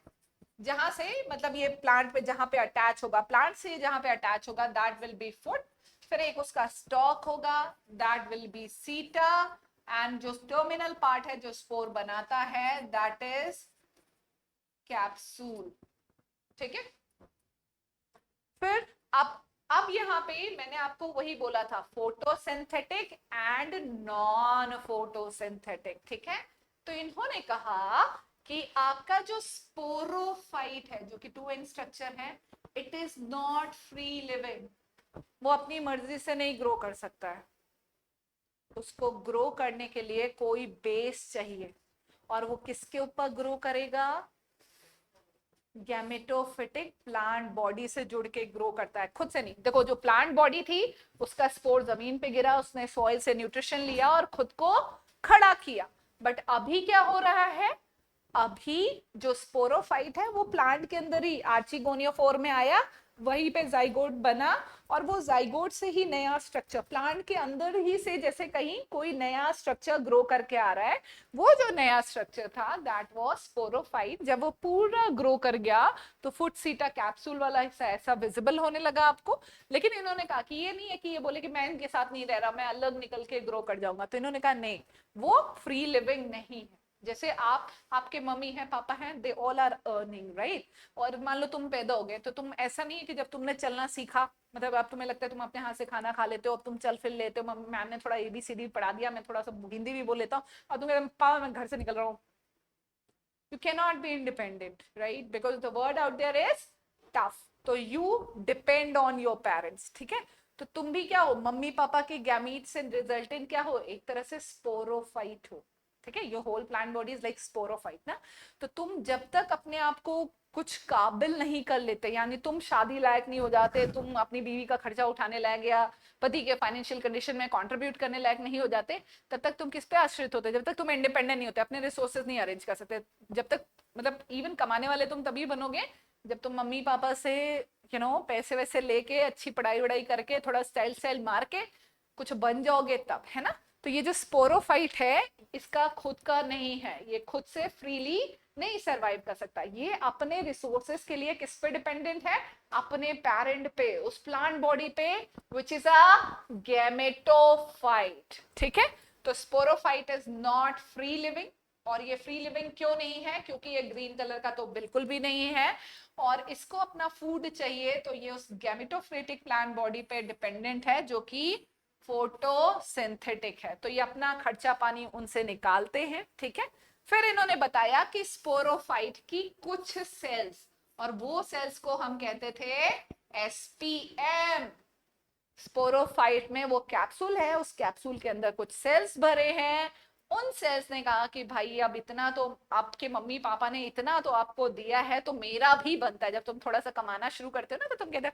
[SPEAKER 1] जहां से मतलब ये प्लांट पे जहां पे अटैच होगा, प्लांट से जहां पे अटैच होगा दैट विल बी फुट। फिर एक उसका स्टॉक होगा दैट विल बी सीटा, एंड जो टर्मिनल पार्ट है जो स्पोर बनाता है दैट इज कैप्सूल। ठीक है। फिर अब यहाँ पे मैंने आपको वही बोला था, फोटोसिंथेटिक एंड नॉन फोटोसिंथेटिक। ठीक है। तो इन्होंने कहा कि आपका जो स्पोरोफाइट है जो कि 2n स्ट्रक्चर है, it is not free living, वो अपनी मर्जी से नहीं ग्रो कर सकता है, उसको ग्रो करने के लिए कोई बेस चाहिए। और वो किसके ऊपर ग्रो करेगा, गैमेटोफिटिक प्लांट बॉडी से जुड़ के ग्रो करता है, खुद से नहीं। देखो जो प्लांट बॉडी थी उसका स्पोर जमीन पे गिरा, उसने सॉइल से न्यूट्रिशन लिया और खुद को खड़ा किया। बट अभी क्या हो रहा है, अभी जो स्पोरोफाइट है वो प्लांट के अंदर ही आर्चिगोनियोफोर में आया, वहीं पे जाइगोट बना, और वो जाइगोट से ही नया स्ट्रक्चर प्लांट के अंदर ही से जैसे कहीं कोई नया स्ट्रक्चर ग्रो करके आ रहा है, वो जो नया स्ट्रक्चर था दैट वाज स्पोरोफाइट। जब वो पूरा ग्रो कर गया तो फुट सीटा कैप्सूल वाला हिस्सा ऐसा विजिबल होने लगा आपको। लेकिन इन्होंने कहा कि ये नहीं है कि ये बोले कि मैं इनके साथ नहीं रह रहा, मैं अलग निकल के ग्रो कर जाऊंगा। तो इन्होंने कहा नहीं, वो फ्री लिविंग नहीं है। जैसे आप, आपके मम्मी हैं, पापा हैं, they all are earning, right. और मान लो तुम पैदा हो गए तो तुम, ऐसा नहीं है कि जब तुमने चलना सीखा, मतलब अब तुम्हें लगता है तुम अपने हाथ से खाना खा लेते हो, अब तुम चल फिर लेते हो, मैम ने थोड़ा ABCD पढ़ा दिया, मैं थोड़ा सा हिंदी भी बोल लेता हूँ, और तुम कहते पापा मैं घर से निकल रहा हूँ। You cannot be independent, right? Because the word out there is tough. तो you depend on your parents, ठीक है। तो तुम भी क्या हो, मम्मी पापा के गैमीट से रिजल्टेंट क्या हो, एक तरह से स्पोरोफाइट हो, ठीक है। Your whole plant body is like sporophyte ना। तो तुम जब तक अपने आप को कुछ काबिल नहीं कर लेते, यानी तुम शादी लायक नहीं हो जाते, तुम अपनी बीवी का खर्चा उठाने लायक या पति के फाइनेंशियल कंडीशन में कंट्रीब्यूट करने लायक नहीं हो जाते, तब तक तुम किस पे आश्रित होते, जब तक तुम इंडिपेंडेंट नहीं होते, अपने रिसोर्सेज नहीं अरेंज कर सकते, जब तक, मतलब इवन कमाने वाले तुम तभी बनोगे जब तुम मम्मी पापा से पैसे वैसे लेके अच्छी पढ़ाई वढ़ाई करके थोड़ा स्टाइल स्टाइल मार के कुछ बन जाओगे तब, है ना। तो ये जो स्पोरोफाइट है इसका खुद का नहीं है, ये खुद से फ्रीली नहीं सरवाइव कर सकता, ये अपने रिसोर्सेस के लिए किस पे डिपेंडेंट है, अपने पेरेंट पे, उस प्लांट बॉडी पे, विच इज अ गैमेटोफाइट। ठीक है। तो sporophyte is not free living. और ये फ्री लिविंग क्यों नहीं है, क्योंकि ये ग्रीन कलर का तो बिल्कुल भी नहीं है, और इसको अपना फूड चाहिए तो ये उस गैमेटोफिटिक प्लांट बॉडी पे डिपेंडेंट है जो कि फोटोसिंथेटिक है। तो ये अपना खर्चा पानी उनसे निकालते हैं, ठीक है। फिर इन्होंने बताया कि स्पोरोफाइट की कुछ सेल्स, और वो सेल्स को हम कहते थे SPM। स्पोरोफाइट में वो कैप्सूल है, उस कैप्सूल के अंदर कुछ सेल्स भरे हैं। उन सेल्स ने कहा कि भाई अब इतना तो आपके मम्मी पापा ने इतना तो आपको दिया है, तो मेरा भी बनता है। जब तुम थोड़ा सा कमाना शुरू करते हो ना तो तुम कहते हो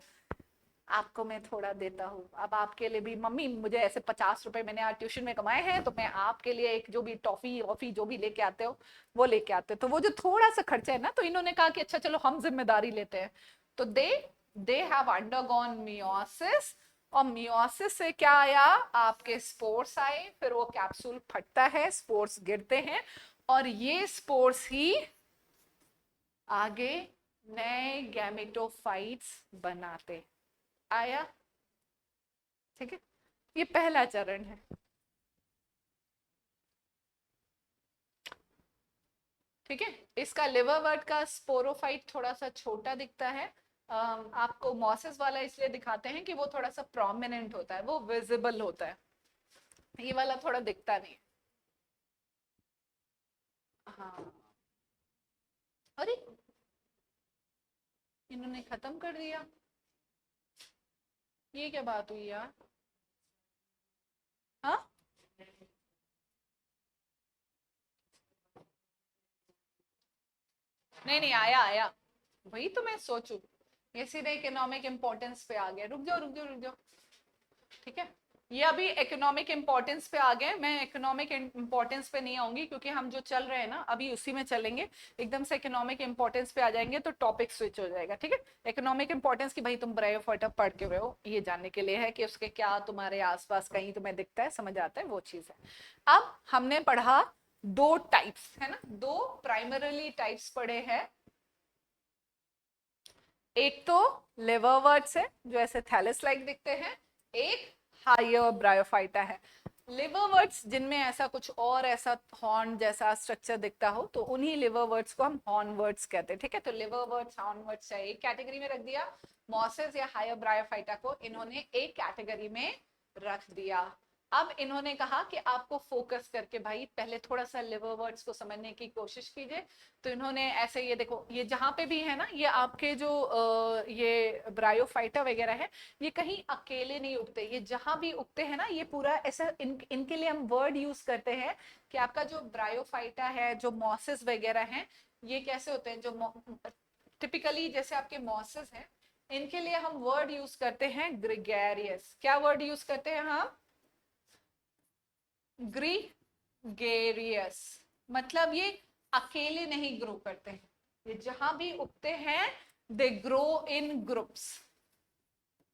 [SPEAKER 1] आपको मैं थोड़ा देता हूँ। अब आपके लिए भी, मम्मी मुझे ऐसे 50 रुपए मैंने आज ट्यूशन में कमाए हैं, तो मैं आपके लिए एक जो भी टॉफी वॉफी जो भी लेके आते हो वो लेके आते हो। तो वो जो थोड़ा सा खर्चा है ना, तो इन्होंने कहा कि अच्छा चलो हम जिम्मेदारी लेते हैं। तो दे हैव अंडरगॉन मियोसिस, और मियोसिस से क्या आया, आपके स्पोर्स आए, फिर वो कैप्सूल फटता है, स्पोर्स गिरते हैं, और ये स्पोर्स ही आगे नए गैमेटोफाइट्स बनाते। आया, ठीक है, ये पहला चरण है। ठीक है, इसका लिवरवर्ट का स्पोरोफाइट थोड़ा सा छोटा दिखता है। आपको मॉसिस वाला इसलिए दिखाते हैं कि वो थोड़ा सा प्रोमिनेंट होता है, वो विजिबल होता है, ये वाला थोड़ा दिखता नहीं है। हाँ, अरे इन्होंने खत्म कर दिया, ये क्या बात हुई यार। हाँ, नहीं नहीं, आया आया, वही तो मैं सोचू, ये सीधे इकोनॉमिक इंपॉर्टेंस पे आ गया। रुक जाओ रुक जाओ रुक जाओ, ठीक है, ये अभी इकोनॉमिक इंपॉर्टेंस पे आ गए, मैं इकोनॉमिक इंपॉर्टेंस पे नहीं आऊंगी, क्योंकि हम जो चल रहे हैं ना अभी उसी में चलेंगे। एकदम से इकोनॉमिक इंपॉर्टेंस पे आ जाएंगे तो टॉपिक स्विच हो जाएगा। ठीक है, इकोनॉमिक इंपॉर्टेंस की भाई तुम ब्रायोफाइटा पढ़ के रहे हो, ये जानने के लिए है कि उसके क्या तुम्हारे आसपास कहीं तुम्हें दिखता है, समझ आता है, वो चीज है। अब हमने पढ़ा दो टाइप्स है ना, दो प्राइमरली टाइप्स पढ़े हैं। एक तो लिवरवर्ट्स है जो ऐसे थैलस लाइक दिखते हैं, एक हायर ब्रायोफाइटा है। लिवरवर्ट्स जिनमें ऐसा कुछ और ऐसा हॉर्न जैसा स्ट्रक्चर दिखता हो, तो उन्हीं लिवरवर्ट्स को हम हॉर्नवर्ट्स कहते हैं। ठीक है, तो लिवरवर्ट्स हॉर्नवर्ट्स एक कैटेगरी में रख दिया, मॉसेस या हायर ब्रायोफाइटा को इन्होंने एक कैटेगरी में रख दिया। अब इन्होंने कहा कि आपको फोकस करके भाई पहले थोड़ा सा लिवरवर्ट्स को समझने की कोशिश कीजिए। तो इन्होंने ऐसे, ये देखो, ये जहां पे भी है ना, ये आपके जो ये ब्रायोफाइटा वगैरह है, ये कहीं अकेले नहीं उगते, ये जहां भी उगते हैं ना, ये पूरा ऐसा इनके लिए हम वर्ड यूज करते हैं कि आपका जो ब्रायोफाइटा है, जो मॉसेस वगैरह हैं, ये कैसे होते हैं, जो टिपिकली जैसे आपके मॉसेस हैं, इनके लिए हम वर्ड यूज करते हैं ग्रिगेरियस। क्या वर्ड यूज करते हैं हम, ग्रीगेरियस। मतलब ये अकेले नहीं ग्रो करते हैं, ये जहां भी उगते हैं दे ग्रो इन ग्रुप्स।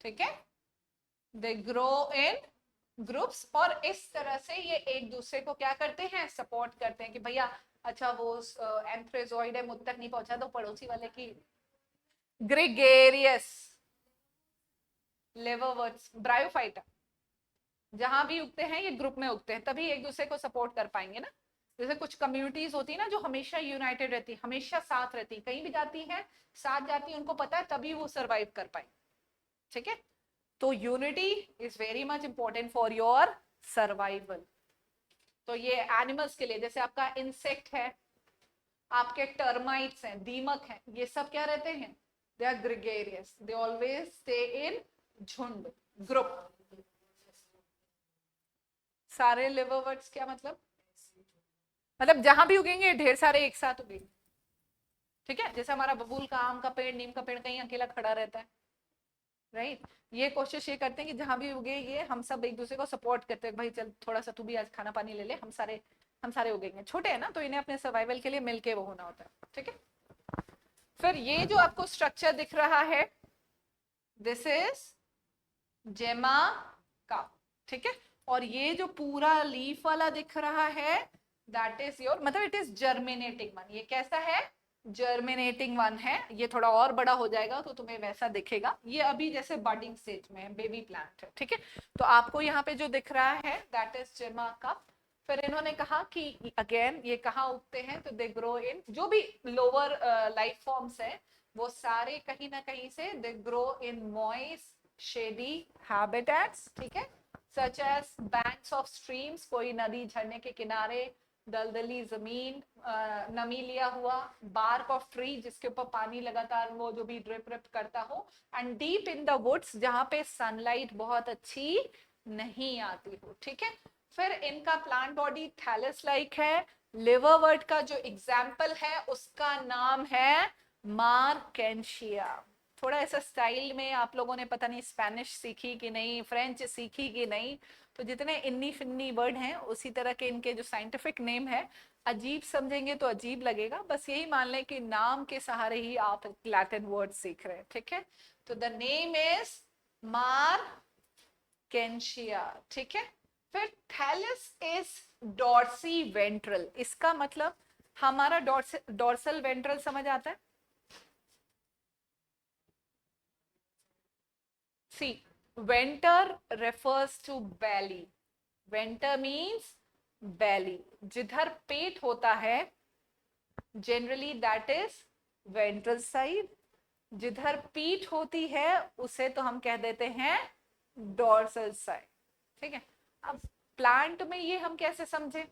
[SPEAKER 1] ठीक है, दे ग्रो इन ग्रुप्स, और इस तरह से ये एक दूसरे को क्या करते हैं, सपोर्ट करते हैं कि भैया अच्छा वो एंथ्रेजोइड है, मुझ तक नहीं पहुंचा तो पड़ोसी वाले की। ग्रेगेरियस लिवरवर्ट्स ब्रायोफाइटा जहां भी उगते हैं ये ग्रुप में उगते हैं, तभी एक दूसरे को सपोर्ट कर पाएंगे ना। जैसे कुछ कम्युनिटीज होती है ना जो हमेशा यूनाइटेड रहती, हमेशा साथ रहती, कहीं भी जाती है साथ जाती है, उनको पता है तभी वो सरवाइव कर पाए। ठीक है, तो unity is very much important for your survival. तो ये एनिमल्स के लिए, जैसे आपका इंसेक्ट है, आपके टर्माइट्स हैं, दीमक हैं, ये सब क्या रहते हैं, they are gregarious, they always stay in झुंड, ग्रुप। सारे लिवरवर्ट्स क्या मतलब, मतलब जहां भी उगेंगे ढेर सारे एक साथ उगेंगे। ठीक है, जैसे हमारा बबूल का, आम का पेड़, नीम का पेड़ कहीं अकेला खड़ा रहता है, राइट। ये कोशिश ये करते हैं कि जहां भी उगे ये हम सब एक दूसरे को सपोर्ट करते हैं, भाई चल थोड़ा सा तू भी आज खाना पानी ले ले, हम सारे उगेंगे। छोटे हैं ना तो इन्हें अपने सर्वाइवल के लिए मिलके वो होना होता है। ठीक है, फिर ये जो आपको स्ट्रक्चर दिख रहा है, दिस इज जेमा का। ठीक है, और ये जो पूरा लीफ वाला दिख रहा है, दैट इज योर, मतलब इट इज जर्मिनेटिंग वन। ये कैसा है, जर्मिनेटिंग वन है। ये थोड़ा और बड़ा हो जाएगा तो तुम्हें वैसा दिखेगा, ये अभी जैसे बडिंग स्टेज में है, बेबी प्लांट है। ठीक है, तो आपको यहाँ पे जो दिख रहा है दैट इज जेमा कप। फिर इन्होंने कहा कि अगेन ये कहाँ उगते हैं, तो दे ग्रो इन, जो भी लोअर लाइफ फॉर्म्स है वो सारे कहीं ना कहीं से they grow in moist shady habitats. ठीक है, such as banks of streams, कोई नदी झरने के किनारे, दलदली जमीन, नमी लिया हुआ, बार्क ऑफ ट्री जिसके ऊपर पानी लगातार वो जो भी ड्रिप ड्रिप करता हो, and deep in the woods जहां पे सनलाइट बहुत अच्छी नहीं आती हो। ठीक है, फिर इनका प्लांट बॉडी थैलस लाइक है। लिवरवर्ट का जो एग्जाम्पल है उसका नाम है मार्केंशिया। थोड़ा ऐसा स्टाइल में आप लोगों ने पता नहीं स्पेनिश सीखी कि नहीं, फ्रेंच सीखी कि नहीं, तो जितने इन्नी फिन्नी वर्ड हैं उसी तरह के इनके जो साइंटिफिक नेम है, अजीब समझेंगे तो अजीब लगेगा, बस यही मान लें कि नाम के सहारे ही आप लैटिन वर्ड सीख रहे हैं, ठीक है। तो द नेम इज मार कैंशिया, ठीक है। फिर थैलस इज डॉर्सी वेंट्रल, इसका मतलब हमारा डॉर्सल वेंट्रल समझ आता है। See, venter refers to belly, venter means belly, जिधर पेट होता है generally that is ventral side, जिधर पीठ होती है उसे तो हम कह देते हैं डॉर्सल साइड, ठीक है। अब प्लांट में ये हम कैसे समझे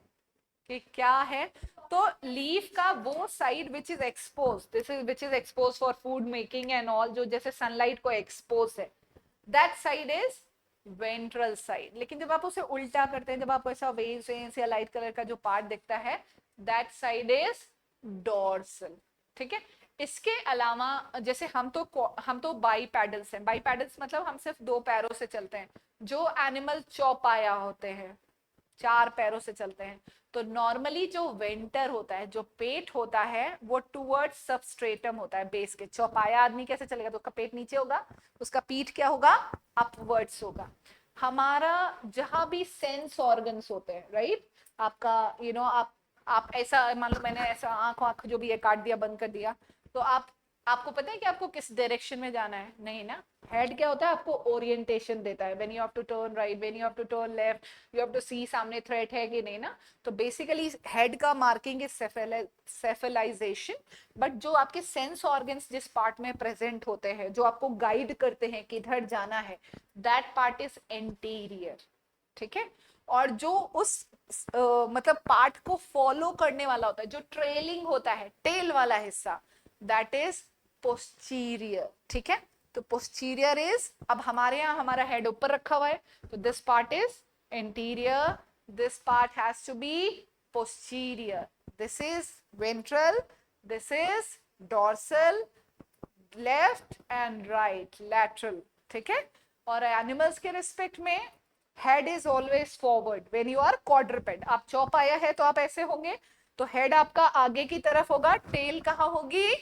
[SPEAKER 1] कि क्या है, तो लीफ का वो side which is expose, this is which is expose for food making and all, जो जैसे सनलाइट को एक्सपोज है, that side is ventral side. लेकिन जब आप उसे उल्टा करते हैं, जब आपको ऐसा वेव्स या लाइट कलर का जो पार्ट दिखता है, दैट साइड इज डॉर्सल, ठीक है। इसके अलावा जैसे हम तो बाई पैडल्स हैं, बाई पैडल्स मतलब हम सिर्फ दो पैरों से चलते हैं, जो एनिमल चौपाया होते हैं चार पैरों से चलते हैं, तो नॉर्मली जो वेंटर होता है, जो पेट होता है, वो टूवर्ड्स सबस्ट्रेटम होता है, बेस के। चौपाया आदमी कैसे चलेगा, तो उसका पेट नीचे होगा, उसका पीठ क्या होगा, अपवर्ड्स होगा। हमारा जहां भी सेंस ऑर्गन्स होते हैं, राइट, आपका आप ऐसा मान लो मैंने ऐसा आंख जो भी है काट दिया, बंद कर दिया, तो आपको पता है कि आपको किस डायरेक्शन में जाना है, नहीं ना। हेड क्या होता है, आपको ओरिएंटेशन देता है, when you have to turn right, when you have to turn left, you have to see सामने थ्रेट है कि नहीं ना। तो बेसिकली हेड का मार्किंग इज सेफेलाइजेशन, बट जो आपके सेंस ऑर्गन्स जिस पार्ट में प्रेजेंट होते हैं, जो आपको गाइड करते हैं किधर जाना है, दैट पार्ट इज एंटीरियर, ठीक है। और जो उस मतलब पार्ट को फॉलो करने वाला होता है, जो ट्रेलिंग होता है, टेल वाला हिस्सा, दैट इज पोस्टीरियर, ठीक है। तो पोस्टीरियर इज, अब हमारे यहाँ हमारा हेड ऊपर रखा हुआ है, तो this part is anterior, this part has to be posterior, this is ventral, this is dorsal, left and right, lateral, ठीक है। और एनिमल्स के रिस्पेक्ट में head is always forward when you are quadruped, आप चौपाया है तो आप ऐसे होंगे, तो हेड आपका आगे की तरफ होगा, टेल कहाँ होगी,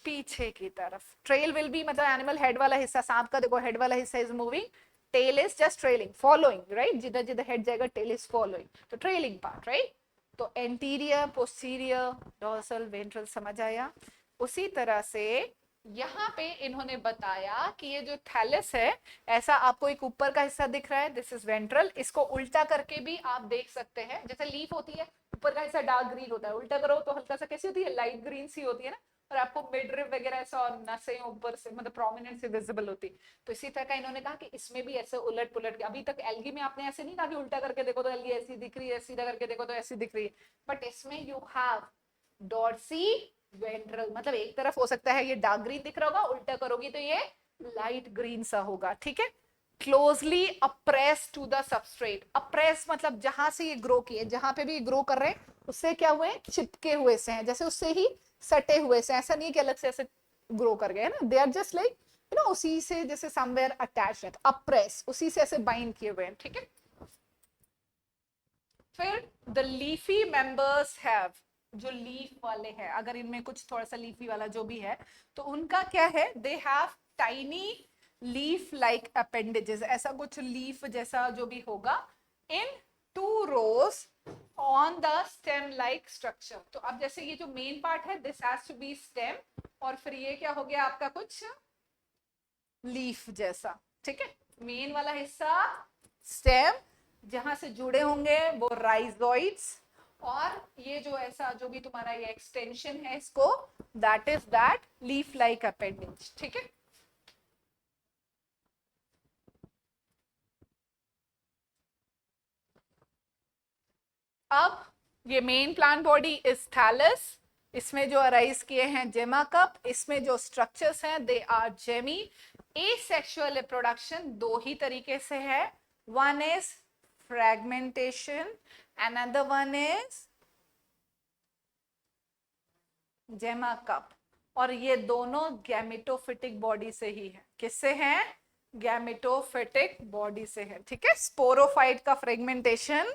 [SPEAKER 1] पीछे की तरफ। ट्रेल विल बी मतलब एनिमल हेड वाला हिस्सा, सांप का देखो हेड वाला हिस्सा is moving, tail is just trailing, following, right, जिधर जिधर हेड जाएगा टेल इज फॉलोइंग, तो ट्रेलिंग पार्ट, राइट। तो एंटीरियर, पोस्टीरियर, डॉर्सल, वेंट्रल, समझ आया। उसी तरह से यहाँ पे इन्होंने बताया कि ये जो थैलस है, ऐसा आपको एक ऊपर का हिस्सा दिख रहा है, दिस इज वेंट्रल, इसको उल्टा करके भी आप देख सकते हैं, जैसे लीफ होती है, ऊपर का हिस्सा डार्क ग्रीन होता है, उल्टा करो तो हल्का सा कैसी होती है, लाइट ग्रीन सी होती है ना, और आपको मिडरिब वगैरह ऐसा और नसें ऊपर से मतलब प्रोमिनेंट से विजिबल होती। तो इसी तरह का इन्होंने कहा कि इसमें भी ऐसे उलट पुलट के, अभी तक एल्गी में आपने ऐसे नहीं कहा कि उल्टा करके देखो तो एल्गी ऐसी दिख रही है, सीधा करके देखो तो ऐसी दिख रही है, बट इसमें यू हैव डॉर्सी वेंट्रल, मतलब एक तरफ हो सकता है ये डार्क ग्रीन दिख रहा होगा, उल्टा करोगी तो ये लाइट ग्रीन सा होगा, ठीक है। क्लोजली अप्रेस टू द सबस्ट्रेट, अप्रेस मतलब जहां से ये ग्रो किए, जहां पे भी ग्रो कर रहे हैं उससे क्या हुए, चिपके हुए से हैं, जैसे उससे ही सटे हुए से, ऐसा नहीं कि अलग से ऐसे ग्रो कर गए ना, दे आर जस्ट लाइक उसी से जैसे समवेयर अटैच है, अप्रेस उसी से ऐसे बाइंड किए हुए हैं, ठीक है। फिर द लीफी मेंबर्स हैव, जो लीफ वाले हैं, अगर इनमें कुछ थोड़ा सा लीफी वाला जो भी है, तो उनका क्या है, they have tiny leaf like appendages, ऐसा कुछ लीफ जैसा जो भी होगा, in 2 rows on the stem like structure. तो अब जैसे ये जो मेन पार्ट है, this has to be stem, और फिर ये क्या हो गया आपका कुछ लीफ जैसा, ठीक है। मेन वाला हिस्सा स्टेम, जहां से जुड़े होंगे वो राइजोइड्स, और ये जो ऐसा जो भी तुम्हारा ये एक्सटेंशन है इसको, that is that leaf like appendage, ठीक है। अब ये main plant body is thallus, इसमें जो अराइज किए हैं जेमा कप, इसमें जो स्ट्रक्चर्स हैं they are gemmae. Asexual reproduction दो ही तरीके से है, one is fragmentation, another one is gemma cup. और ये दोनों गैमेटोफिटिक बॉडी से ही है। किससे हैं? गैमेटोफिटिक बॉडी से है। ठीक है, स्पोरोफाइट का फ्रेगमेंटेशन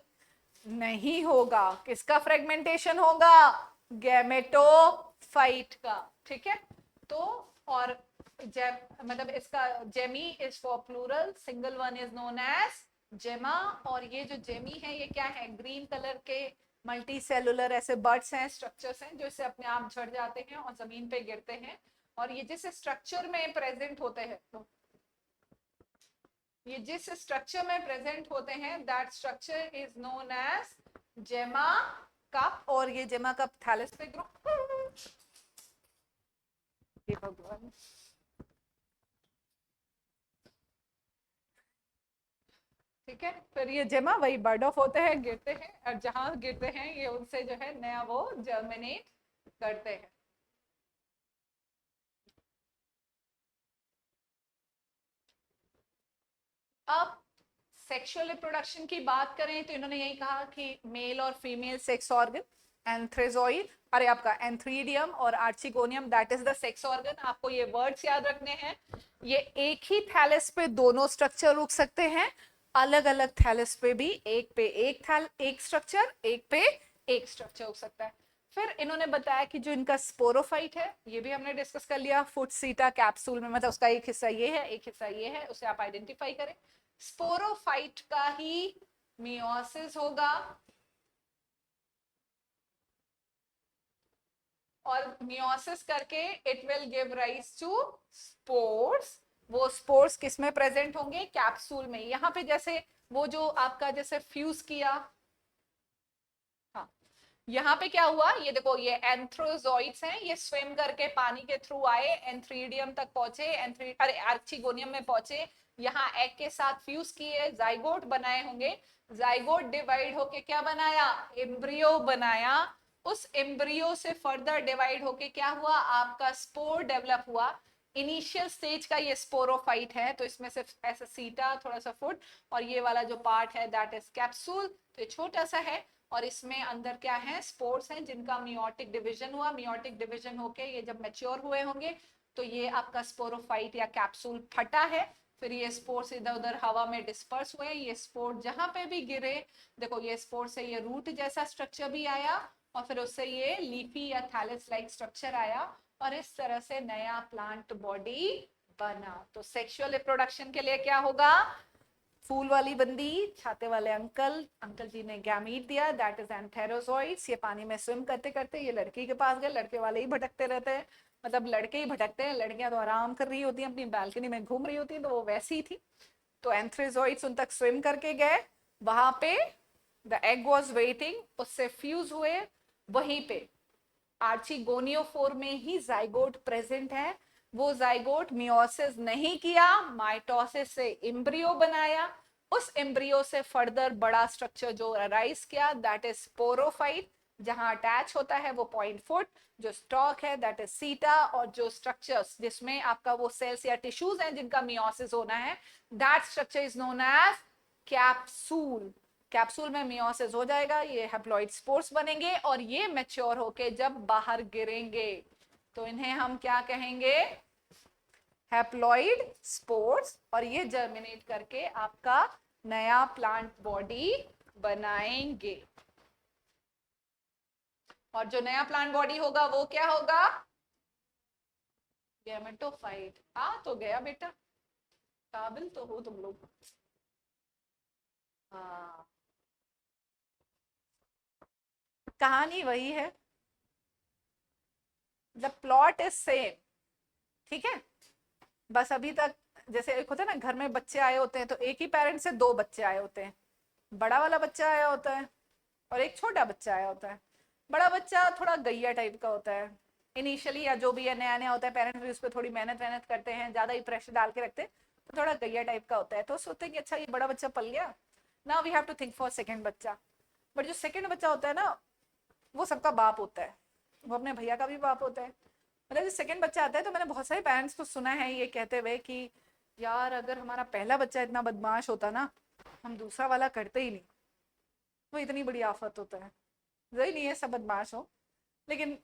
[SPEAKER 1] नहीं होगा। किसका फ्रेगमेंटेशन होगा? गैमेटोफाइट का। ठीक है, तो और मतलब इसका gemmae is for plural, single one is known as gemma. और ये जो जेमी है ये क्या है? ग्रीन कलर के मल्टी सेलुलर ऐसे बर्ड्स हैं, स्ट्रक्चर्स हैं जो इससे अपने आप झड़ जाते हैं और जमीन पे गिरते हैं। और ये जिस स्ट्रक्चर में प्रेजेंट होते हैं, ये जिस स्ट्रक्चर में प्रेजेंट होते हैं, that structure is known as gemma cup. और ये जेमा कप थैलेस पे ग्रो, ये भगवान, ठीक है। फिर ये जेमा वही बर्ड ऑफ होते हैं, गिरते हैं, और जहां गिरते हैं ये उनसे जो है नया वो जर्मिनेट करते हैं। अब सेक्सुअल रिप्रोडक्शन की बात करें तो इन्होंने यही कहा कि मेल और फीमेल सेक्स ऑर्गन, एंथ्रेजोइड, अरे आपका एंथ्रीडियम और archegonium, that is the sex organ. आपको ये वर्ड्स याद रखने हैं। ये एक ही थैलेस पे दोनों स्ट्रक्चर रुक सकते हैं, अलग अलग थैलेस पे भी एक पे एक स्ट्रक्चर, एक पे एक स्ट्रक्चर हो सकता है। फिर इन्होंने बताया कि जो इनका स्पोरोफाइट है, ये भी हमने डिस्कस कर लिया, फुट सीटा कैप्सूल में, मतलब उसका एक हिस्सा ये है, एक हिस्सा ये है, उसे आप आइडेंटिफाई करें। स्पोरोफाइट का ही मियोसिस होगा, और मियोसिस करके it will give rise to spores. वो स्पोर्स किस में प्रेजेंट होंगे? कैप्सूल में। यहाँ पे जैसे वो जो आपका जैसे फ्यूज किया, हाँ, यहाँ पे क्या हुआ, ये देखो, ये एंथ्रोजोइड्स हैं, ये स्विम करके पानी के थ्रू आए, एंथ्रीडियम तक पहुंचे, अरे आर्चिगोनियम में पहुंचे, यहाँ एग के साथ फ्यूज किए, जाइगोट बनाए होंगे। जाइगोट डिवाइड होके क्या बनाया? एम्ब्रियो बनाया। उस एम्ब्रियो से फर्दर डिवाइड होके क्या हुआ? आपका स्पोर डेवलप हुआ। इनिशियल स्टेज का ये स्पोरोफाइट है, तो इसमें सिर्फ ऐसा सीटा, थोड़ा सा फुट, और ये वाला जो पार्ट है दैट इज कैप्सूल, तो ये छोटा सा है। और इसमें अंदर क्या है? स्पोर्स हैं जिनका मियोटिक डिवीजन हुआ। मियोटिक डिवीजन होके ये जब मैच्योर हुए होंगे तो ये आपका स्पोरोफाइट या कैप्सूल फटा है। फिर ये स्पोर्स इधर उधर हवा में डिस्पर्स हुए। ये स्पोर जहां पे भी गिरे, देखो ये स्पोर से ये रूट जैसा स्ट्रक्चर भी आया, और फिर उससे ये लीफी या थैलेस लाइक स्ट्रक्चर आया, और इस तरह से नया प्लांट बॉडी बना। तो सेक्सुअल रिप्रोडक्शन के लिए क्या होगा? फूल वाली बंदी, छाते वाले अंकल, अंकल जी ने गैमीट दिया, दैट इज एंथेरोजोइड्स। ये पानी में स्विम करते करते ये लड़की के पास गए, लड़के वाले ही भटकते रहते हैं, मतलब लड़के ही भटकते हैं, लड़कियां तो आराम कर रही होती हैं, अपनी बालकनी में घूम रही होती हैं, तो वो वैसी ही थी। तो एंथ्रेजोइड्स उन तक स्विम करके गए, वहां पे द एग वॉज वेटिंग, उससे फ्यूज हुए। वहीं पे आर्चिगोनियोफोर में ही जाइगोट प्रेजेंट है। वो जाइगोट मियोसिस नहीं किया, माइटोसिस से एम्ब्रियो बनाया। उस एम्ब्रियो से फर्दर बड़ा स्ट्रक्चर जो अराइज किया, दैट इज स्पोरोफाइट। जहां अटैच होता है वो पॉइंट फुट, जो स्टॉक है दैट इज सीटा, और जो स्ट्रक्चर्स जिसमें आपका वो सेल्स या टिश्यूज हैं जिनका मियोसिस होना है, that structure is known as capsule. Capsule में मियोसिस हो जाएगा, ये हैप्लॉइड स्पोर्स बनेंगे, और ये मैच्योर होके जब बाहर गिरेंगे तो इन्हें हम क्या कहेंगे? Haploid spores. और ये जर्मिनेट करके आपका नया प्लांट बॉडी बनाएंगे। और जो नया प्लांट बॉडी होगा वो क्या होगा? गैमेटोफाइट। आ तो गया बेटा, काबिल तो हो तुम लोग। हाँ, कहानी वही है, द प्लॉट इज सेम। ठीक है, बस अभी तक जैसे एक होता है ना, घर में बच्चे आए होते हैं तो एक ही पेरेंट से दो बच्चे आए होते हैं। बड़ा वाला बच्चा आया होता है और एक छोटा बच्चा आया होता है। बड़ा बच्चा थोड़ा गैया टाइप का होता है इनिशियली, या जो भी है नया नया होता है, पेरेंट्स भी उस पर थोड़ी मेहनत वहनत करते हैं, ज्यादा ही प्रेशर डाल के रखते हैं, तो थोड़ा गैया टाइप का होता है। तो सोचते हैं कि अच्छा ये बड़ा बच्चा पल गया, now we have to think for second बच्चा। बट जो सेकंड बच्चा होता है ना, वो सबका बाप होता है, वो अपने भैया का भी बाप होता है। मतलब जो सेकंड बच्चा आता है, तो मैंने बहुत सारे पेरेंट्स को सुना है ये कहते हुए कि यार अगर हमारा पहला बच्चा इतना बदमाश होता ना, हम दूसरा वाला करते ही नहीं, वो इतनी बड़ी आफत होता है। जरूरी नहीं है सब बदमाश हो, लेकिन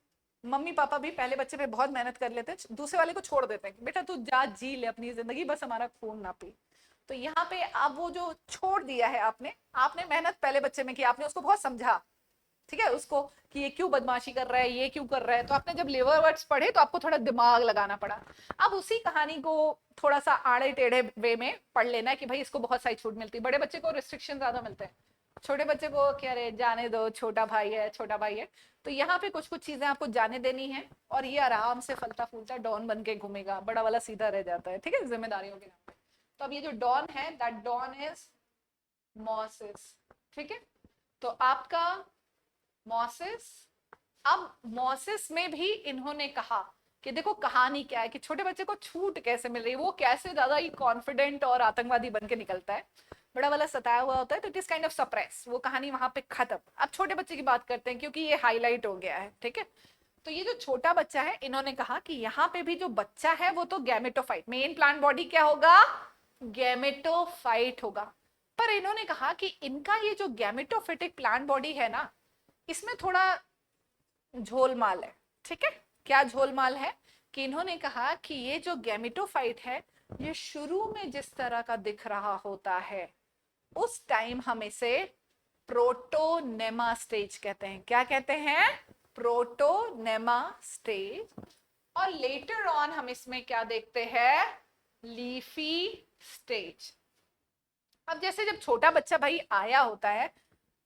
[SPEAKER 1] मम्मी पापा भी पहले बच्चे पे बहुत मेहनत कर लेते हैं, दूसरे वाले को छोड़ देते हैं, बेटा तू जा जी ले अपनी जिंदगी, बस हमारा खून ना पी। तो यहाँ पे आप वो जो छोड़ दिया है आपने, आपने मेहनत पहले बच्चे में की, आपने उसको बहुत समझा, ठीक है, उसको कि ये क्यों बदमाशी कर रहा है, ये क्यों कर रहा है, तो आपने जब लेवर वर्ड्स पढ़े तो आपको थोड़ा दिमाग लगाना पड़ा। अब उसी कहानी को थोड़ा सा आड़े टेढ़े वे में पढ़ लेना है कि भाई इसको बहुत सारी छूट मिलती है, बड़े बच्चे को रिस्ट्रिक्शन ज्यादा मिलते हैं, छोटे बच्चे को क्या रे जाने दो, छोटा भाई है, छोटा भाई है। तो यहाँ पे कुछ कुछ चीजें आपको जाने देनी है, और ये आराम से फलता फूलता डॉन बन के घूमेगा, बड़ा वाला सीधा रह जाता है, ठीक है, जिम्मेदारियों के नाम पे। तो अब ये जो डॉन है, दैट डॉन इज मॉसिस, ठीक है। तो आपका मॉसिस, अब मॉसिस में भी इन्होंने कहा कि देखो कहानी क्या है, कि छोटे बच्चे को छूट कैसे मिल रही है, वो कैसे ज्यादा ही कॉन्फिडेंट और आतंकवादी बन के निकलता है, बड़ा वाला सताया हुआ होता है, तो it is kind of suppress, वो कहानी वहां पे खत्म। अब छोटे बच्चे की बात करते हैं क्योंकि ये हाईलाइट हो गया है, ठीक है। तो ये जो छोटा बच्चा है, इन्होंने कहा कि यहाँ पे भी जो बच्चा है वो तो गैमेटोफाइट, मेन प्लांट बॉडी क्या होगा, गैमेटोफाइट होगा। पर इन्होंने कहा कि इनका ये जो गैमेटोफिटिक प्लांट बॉडी है ना, इसमें थोड़ा झोलमाल है, ठीक है। क्या झोलमाल है, कि इन्होंने कहा कि ये जो गैमेटोफाइट है, ये शुरू में जिस तरह का दिख रहा होता है, उस टाइम हम इसे प्रोटोनेमा स्टेज कहते हैं। क्या कहते हैं, प्रोटोनेमा स्टेज। और लेटर ऑन हम इसमें क्या देखते हैं, लीफी स्टेज। अब जैसे जब छोटा बच्चा भाई आया होता है,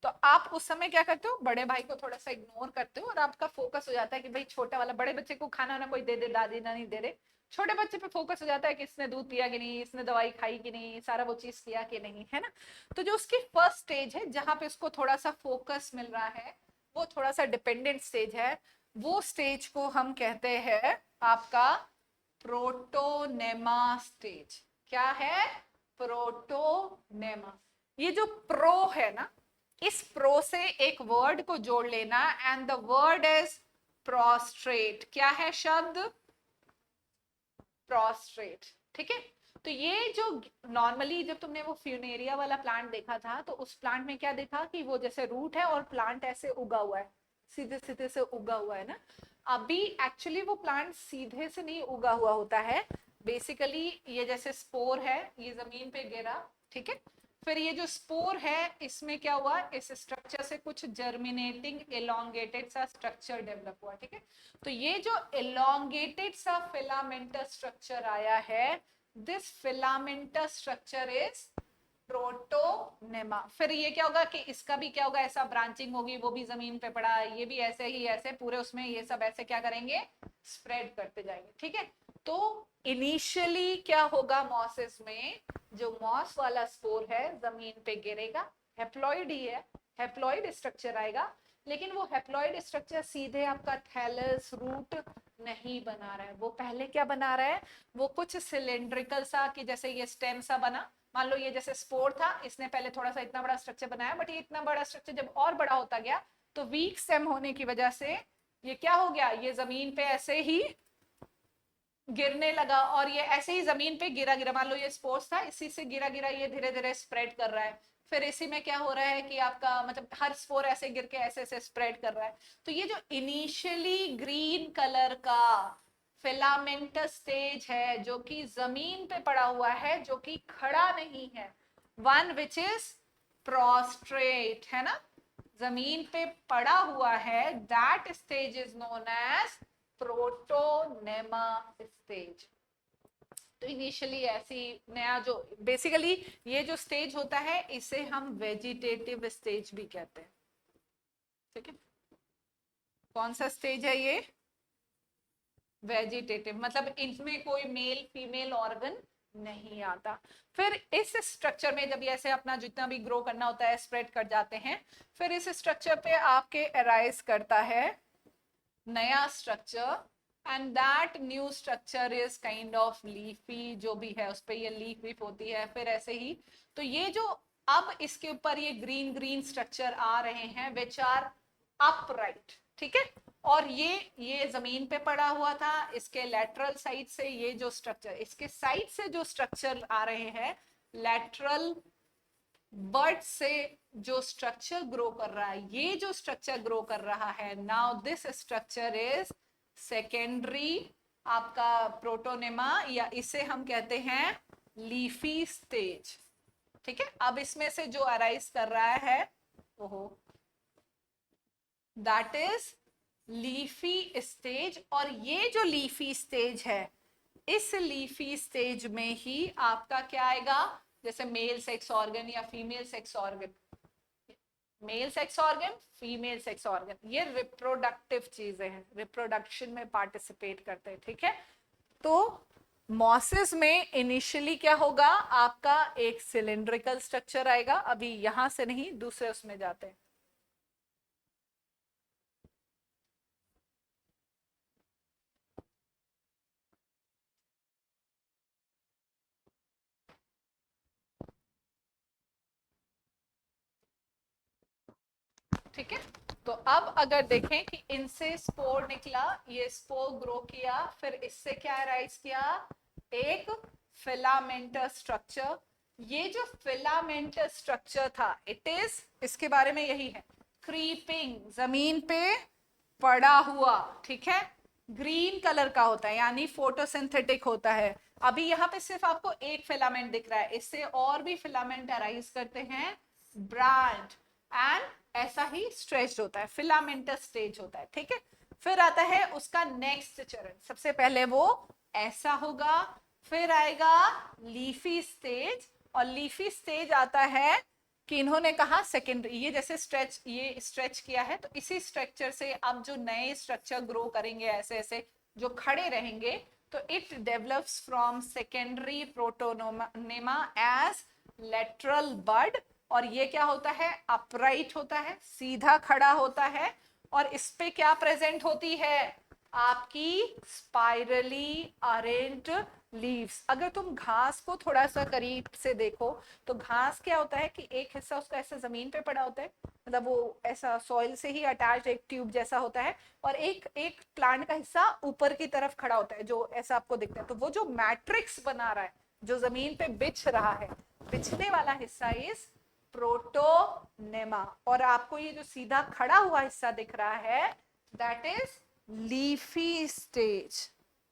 [SPEAKER 1] तो आप उस समय क्या करते हो, बड़े भाई को थोड़ा सा इग्नोर करते हो, और आपका फोकस हो जाता है कि भाई छोटा वाला, बड़े बच्चे को खाना ना कोई दे दे, दादी ना नहीं दे दे, छोटे बच्चे पे फोकस हो जाता है कि इसने दूध पिया कि नहीं, इसने दवाई खाई कि नहीं, सारा वो चीज किया कि नहीं, है ना। तो जो उसकी फर्स्ट स्टेज है जहां पे उसको थोड़ा सा फोकस मिल रहा है, वो थोड़ा सा डिपेंडेंट स्टेज है, वो स्टेज को हम कहते हैं आपका प्रोटोनेमा स्टेज। क्या है, प्रोटोनेमा। ये जो प्रो है ना, इस प्रो से एक वर्ड को जोड़ लेना, and the word is prostate. क्या है शब्द, प्रोस्ट्रेट, ठीक है। तो ये जो नॉर्मली जब तुमने वो फ्यूनेरिया वाला प्लांट देखा था, तो उस प्लांट में क्या देखा कि वो जैसे रूट है और प्लांट ऐसे उगा हुआ है, सीधे सीधे से उगा हुआ है ना। अभी एक्चुअली वो प्लांट सीधे से नहीं उगा हुआ होता है, बेसिकली ये जैसे स्पोर है, ये जमीन पे गिरा, ठीक है, फिर ये जो स्पोर है इसमें क्या हुआ, इस स्ट्रक्चर से कुछ जर्मिनेटिंग एलोंगेटेड सा स्ट्रक्चर डेवलप हुआ, ठीक है। तो ये जो एलोंगेटेड सा फिलामेंटस स्ट्रक्चर आया है, this filamentous structure is protonema. फिर ये क्या होगा कि इसका भी क्या होगा, ऐसा ब्रांचिंग होगी, वो भी जमीन पे पड़ा है, ये भी ऐसे ही ऐसे पूरे उसमें ये सब ऐसे क्या करेंगे, स्प्रेड करते जाएंगे, ठीक है। तो इनिशियली क्या होगा मॉसिस में, जो मॉस वाला स्पोर है जमीन पे गिरेगा, हेप्लॉइड ही है, हेप्लॉइड स्ट्रक्चर आएगा, लेकिन वो हेप्लॉइड स्ट्रक्चर सीधे आपका थैलस रूट नहीं बना रहा है, वो पहले क्या बना रहा है, वो कुछ सिलेंड्रिकल सा, कि जैसे ये स्टेम सा बना, मान लो ये जैसे स्पोर था, इसने पहले थोड़ा सा इतना बड़ा स्ट्रक्चर बनाया, बट ये इतना बड़ा स्ट्रक्चर जब और बड़ा होता गया, तो वीक स्टेम होने की वजह से ये क्या हो गया, ये जमीन पे ऐसे ही गिरने लगा, और ये ऐसे ही जमीन पे गिरा गिरा, मान लो ये स्पोर्स था, इसी से गिरा गिरा ये धीरे धीरे स्प्रेड कर रहा है। फिर इसी में क्या हो रहा है कि आपका मतलब हर स्पोर ऐसे गिर के ऐसे ऐसे स्प्रेड कर रहा है। तो ये जो इनिशियली ग्रीन कलर का फिलामेंटस स्टेज है, जो कि जमीन पे पड़ा हुआ है, जो कि खड़ा नहीं है, वन विच इज प्रोस्ट्रेट, है ना, जमीन पे पड़ा हुआ है, that stage is known as protonema stage. तो इनिशियली ऐसी नया जो बेसिकली ये जो स्टेज होता है, इसे हम वेजिटेटिव स्टेज भी कहते हैं, ठीक है। कौन सा स्टेज है ये, वेजिटेटिव, मतलब इसमें कोई मेल फीमेल ऑर्गन नहीं आता। फिर इस स्ट्रक्चर में जब ये ऐसे अपना जितना भी ग्रो करना होता है स्प्रेड कर जाते हैं, फिर इस स्ट्रक्चर पे आपके अराइज करता है नया structure, and that new structure is kind of leafy, जो भी है उस पर ये लीफ वीफ होती है, फिर ऐसे ही। तो ये जो अब इसके ऊपर ये ग्रीन ग्रीन स्ट्रक्चर आ रहे हैं विच आर अपराइट, ठीक है। और ये जमीन पे पड़ा हुआ था, इसके लेटरल साइड से ये जो स्ट्रक्चर, इसके साइड से जो स्ट्रक्चर आ रहे हैं लेटरल बर्ड से जो स्ट्रक्चर ग्रो कर रहा है, ये जो स्ट्रक्चर ग्रो कर रहा है, now this structure is secondary आपका प्रोटोनेमा, या इसे हम कहते हैं लीफी स्टेज। ठीक है, अब इसमें से जो अराइज कर रहा है वो दैट इज लीफी स्टेज। और ये जो लीफी स्टेज है, इस लीफी स्टेज में ही आपका क्या आएगा, जैसे मेल सेक्स ऑर्गन या female sex organ, male sex organ female sex organ, ये रिप्रोडक्टिव चीजें हैं, रिप्रोडक्शन में पार्टिसिपेट करते हैं। ठीक है, तो मॉसिस में इनिशियली क्या होगा, आपका एक सिलिंड्रिकल स्ट्रक्चर आएगा, अभी यहां से नहीं दूसरे उसमें जाते हैं। ठीक है, तो अब अगर देखें कि इनसे स्पोर निकला, ये स्पोर ग्रो किया, फिर इससे क्या राइज किया, एक फिलामेंटस स्ट्रक्चर। ये जो फिलामेंटस स्ट्रक्चर था, इट इज, इसके बारे में यही है, क्रीपिंग, जमीन पे पड़ा हुआ। ठीक है, ग्रीन कलर का होता है, यानी फोटोसिंथेटिक होता है। अभी यहाँ पे सिर्फ आपको एक फिलामेंट दिख रहा है, इससे और भी फिलामेंट अराइज करते हैं, ब्रांच, एंड ऐसा ही स्ट्रेच्ड होता है, फिलामेंटस स्टेज होता है। ठीक है, फिर आता है उसका नेक्स्ट चरण, सबसे पहले वो ऐसा होगा, फिर आएगा लीफी स्टेज, और लीफी स्टेज आता है कि इन्होंने कहा सेकेंडरी, ये जैसे स्ट्रेच, ये स्ट्रेच किया है, तो इसी स्ट्रक्चर से अब जो नए स्ट्रक्चर ग्रो करेंगे ऐसे ऐसे जो खड़े रहेंगे, तो it develops from secondary protonema as lateral bud. और ये क्या होता है, अपराइट होता है, सीधा खड़ा होता है, और इस पे क्या प्रेजेंट होती है, आपकी स्पाइरली अरेंज्ड लीव्स। अगर तुम घास को थोड़ा सा करीब से देखो, तो घास क्या होता है कि एक हिस्सा उसका ऐसा जमीन पे पड़ा होता है, मतलब वो ऐसा सॉइल से ही अटैच एक ट्यूब जैसा होता है, और एक एक प्लांट का हिस्सा ऊपर की तरफ खड़ा होता है, जो ऐसा आपको दिखता है। तो वो जो मैट्रिक्स बना रहा है, जो जमीन पे बिछ रहा है, बिछने वाला हिस्सा इज प्रोटोनेमा, और आपको ये जो सीधा खड़ा हुआ हिस्सा दिख रहा है, दैट इज लीफी स्टेज।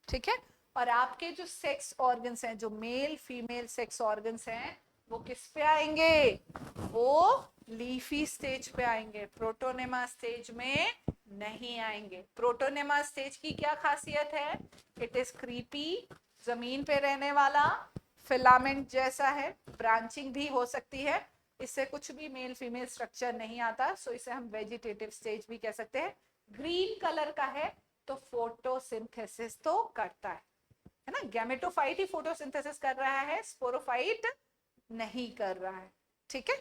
[SPEAKER 1] ठीक है, और आपके जो सेक्स ऑर्गन्स हैं, जो मेल फीमेल सेक्स ऑर्गन्स हैं, वो किस पे आएंगे, वो लीफी स्टेज पे आएंगे, प्रोटोनेमा स्टेज में नहीं आएंगे। प्रोटोनेमा स्टेज की क्या खासियत है, इट इज क्रीपी, जमीन पे रहने वाला, फिलामेंट जैसा है, ब्रांचिंग भी हो सकती है, इससे कुछ भी मेल फीमेल स्ट्रक्चर नहीं आता, सो इसे हम वेजिटेटिव स्टेज भी कह सकते हैं। ग्रीन कलर का है तो फोटोसिंथेसिस तो करता है ना, गैमेटोफाइट ही फोटोसिंथेसिस कर रहा है, स्पोरोफाइट नहीं कर रहा है। ठीक है,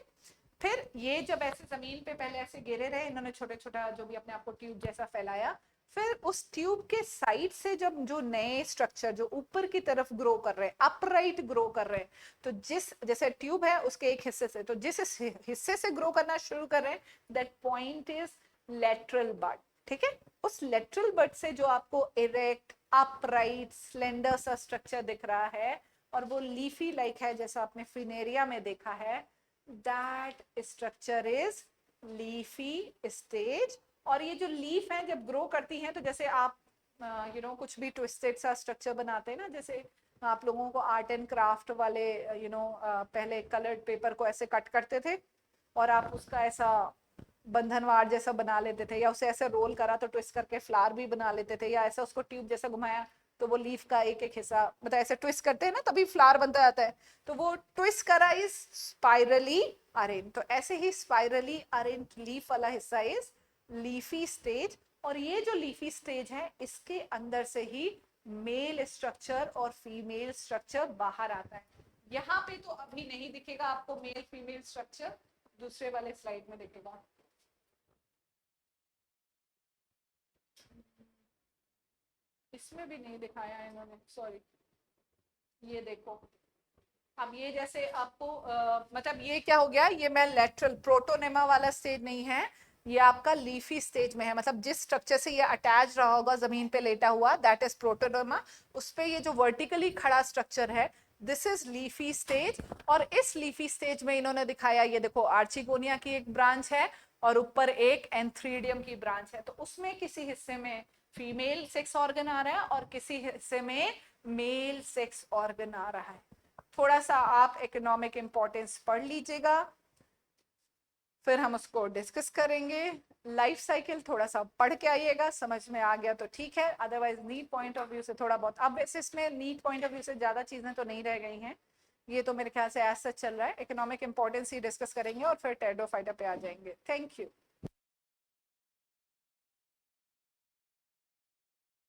[SPEAKER 1] फिर ये जब ऐसे जमीन पे पहले ऐसे गिरे रहे, इन्होंने छोटे छोटा जो भी अपने आप को ट्यूब जैसा फैलाया, फिर उस ट्यूब के साइड से जब जो नए स्ट्रक्चर जो ऊपर की तरफ ग्रो कर रहे हैं, अपराइट ग्रो कर रहे हैं, तो जिस जैसे ट्यूब है उसके एक हिस्से से, तो जिस हिस्से से ग्रो करना शुरू कर रहे हैं, दैट पॉइंट इज लेटरल बड। ठीक है, उस लेटरल बड से जो आपको इरेक्ट अपराइट स्लेंडर सा स्ट्रक्चर दिख रहा है, और वो लीफी लाइक है जैसा आपने फिनेरिया में देखा है, that structure is leafy stage. और ये जो लीफ है जब ग्रो करती हैं, तो जैसे आप कुछ भी ट्विस्टेड सा स्ट्रक्चर बनाते हैं ना, जैसे आप लोगों को आर्ट एंड क्राफ्ट वाले पहले कलर्ड पेपर को ऐसे कट करते थे, और आप उसका ऐसा बंधनवार जैसा बना लेते थे, या उसे ऐसे रोल करा तो ट्विस्ट करके फ्लावर भी बना लेते थे, या ऐसा उसको ट्यूब जैसा घुमाया तो वो लीफ का एक एक हिस्सा, मतलब ऐसे ट्विस्ट करते हैं ना तभी फ्लावर बनता जाता है, तो वो ट्विस्ट करा इज स्पाइरली अरेंज। तो ऐसे ही स्पाइरली अरेंज लीफ वाला हिस्सा इज लीफी स्टेज। और ये जो लीफी स्टेज है, इसके अंदर से ही मेल स्ट्रक्चर और फीमेल स्ट्रक्चर बाहर आता है। यहाँ पे तो अभी नहीं दिखेगा आपको मेल फीमेल स्ट्रक्चर, दूसरे वाले स्लाइड में दिखेगा। इसमें भी नहीं दिखाया है इन्होंने, सॉरी, ये देखो। अब ये जैसे आपको मतलब ये क्या हो गया, ये मैं लेटरल प्रोटोनेमा वाला स्टेज नहीं है, ये आपका लीफी स्टेज में है, मतलब जिस स्ट्रक्चर से ये अटैच रहा होगा जमीन पे लेटा हुआ, दैट इज प्रोटोनेमा। उस पे ये जो वर्टिकली खड़ा स्ट्रक्चर है, दिस इज लीफी स्टेज। और इस लीफी स्टेज में इन्होंने दिखाया, ये देखो आर्चिगोनिया की एक ब्रांच है, और ऊपर एक एंथ्रीडियम की ब्रांच है, तो उसमें किसी हिस्से में फीमेल सेक्स ऑर्गन आ रहा है और किसी हिस्से में मेल सेक्स ऑर्गन आ रहा है। थोड़ा सा आप इकोनॉमिक इंपॉर्टेंस पढ़ लीजिएगा, फिर हम उसको डिस्कस करेंगे। लाइफ साइकिल थोड़ा सा पढ़ के आइएगा, समझ में आ गया तो ठीक है, otherwise NEET point of view से थोड़ा बहुत, अब वैसे इसमें नीट पॉइंट ऑफ व्यू से ज़्यादा चीज़ें तो नहीं रह गई हैं, ये तो मेरे ख्याल से ऐसा चल रहा है। इकोनॉमिक इंपॉर्टेंस ही डिस्कस करेंगे और फिर टेडो फाइटर पे आ जाएंगे। Thank you.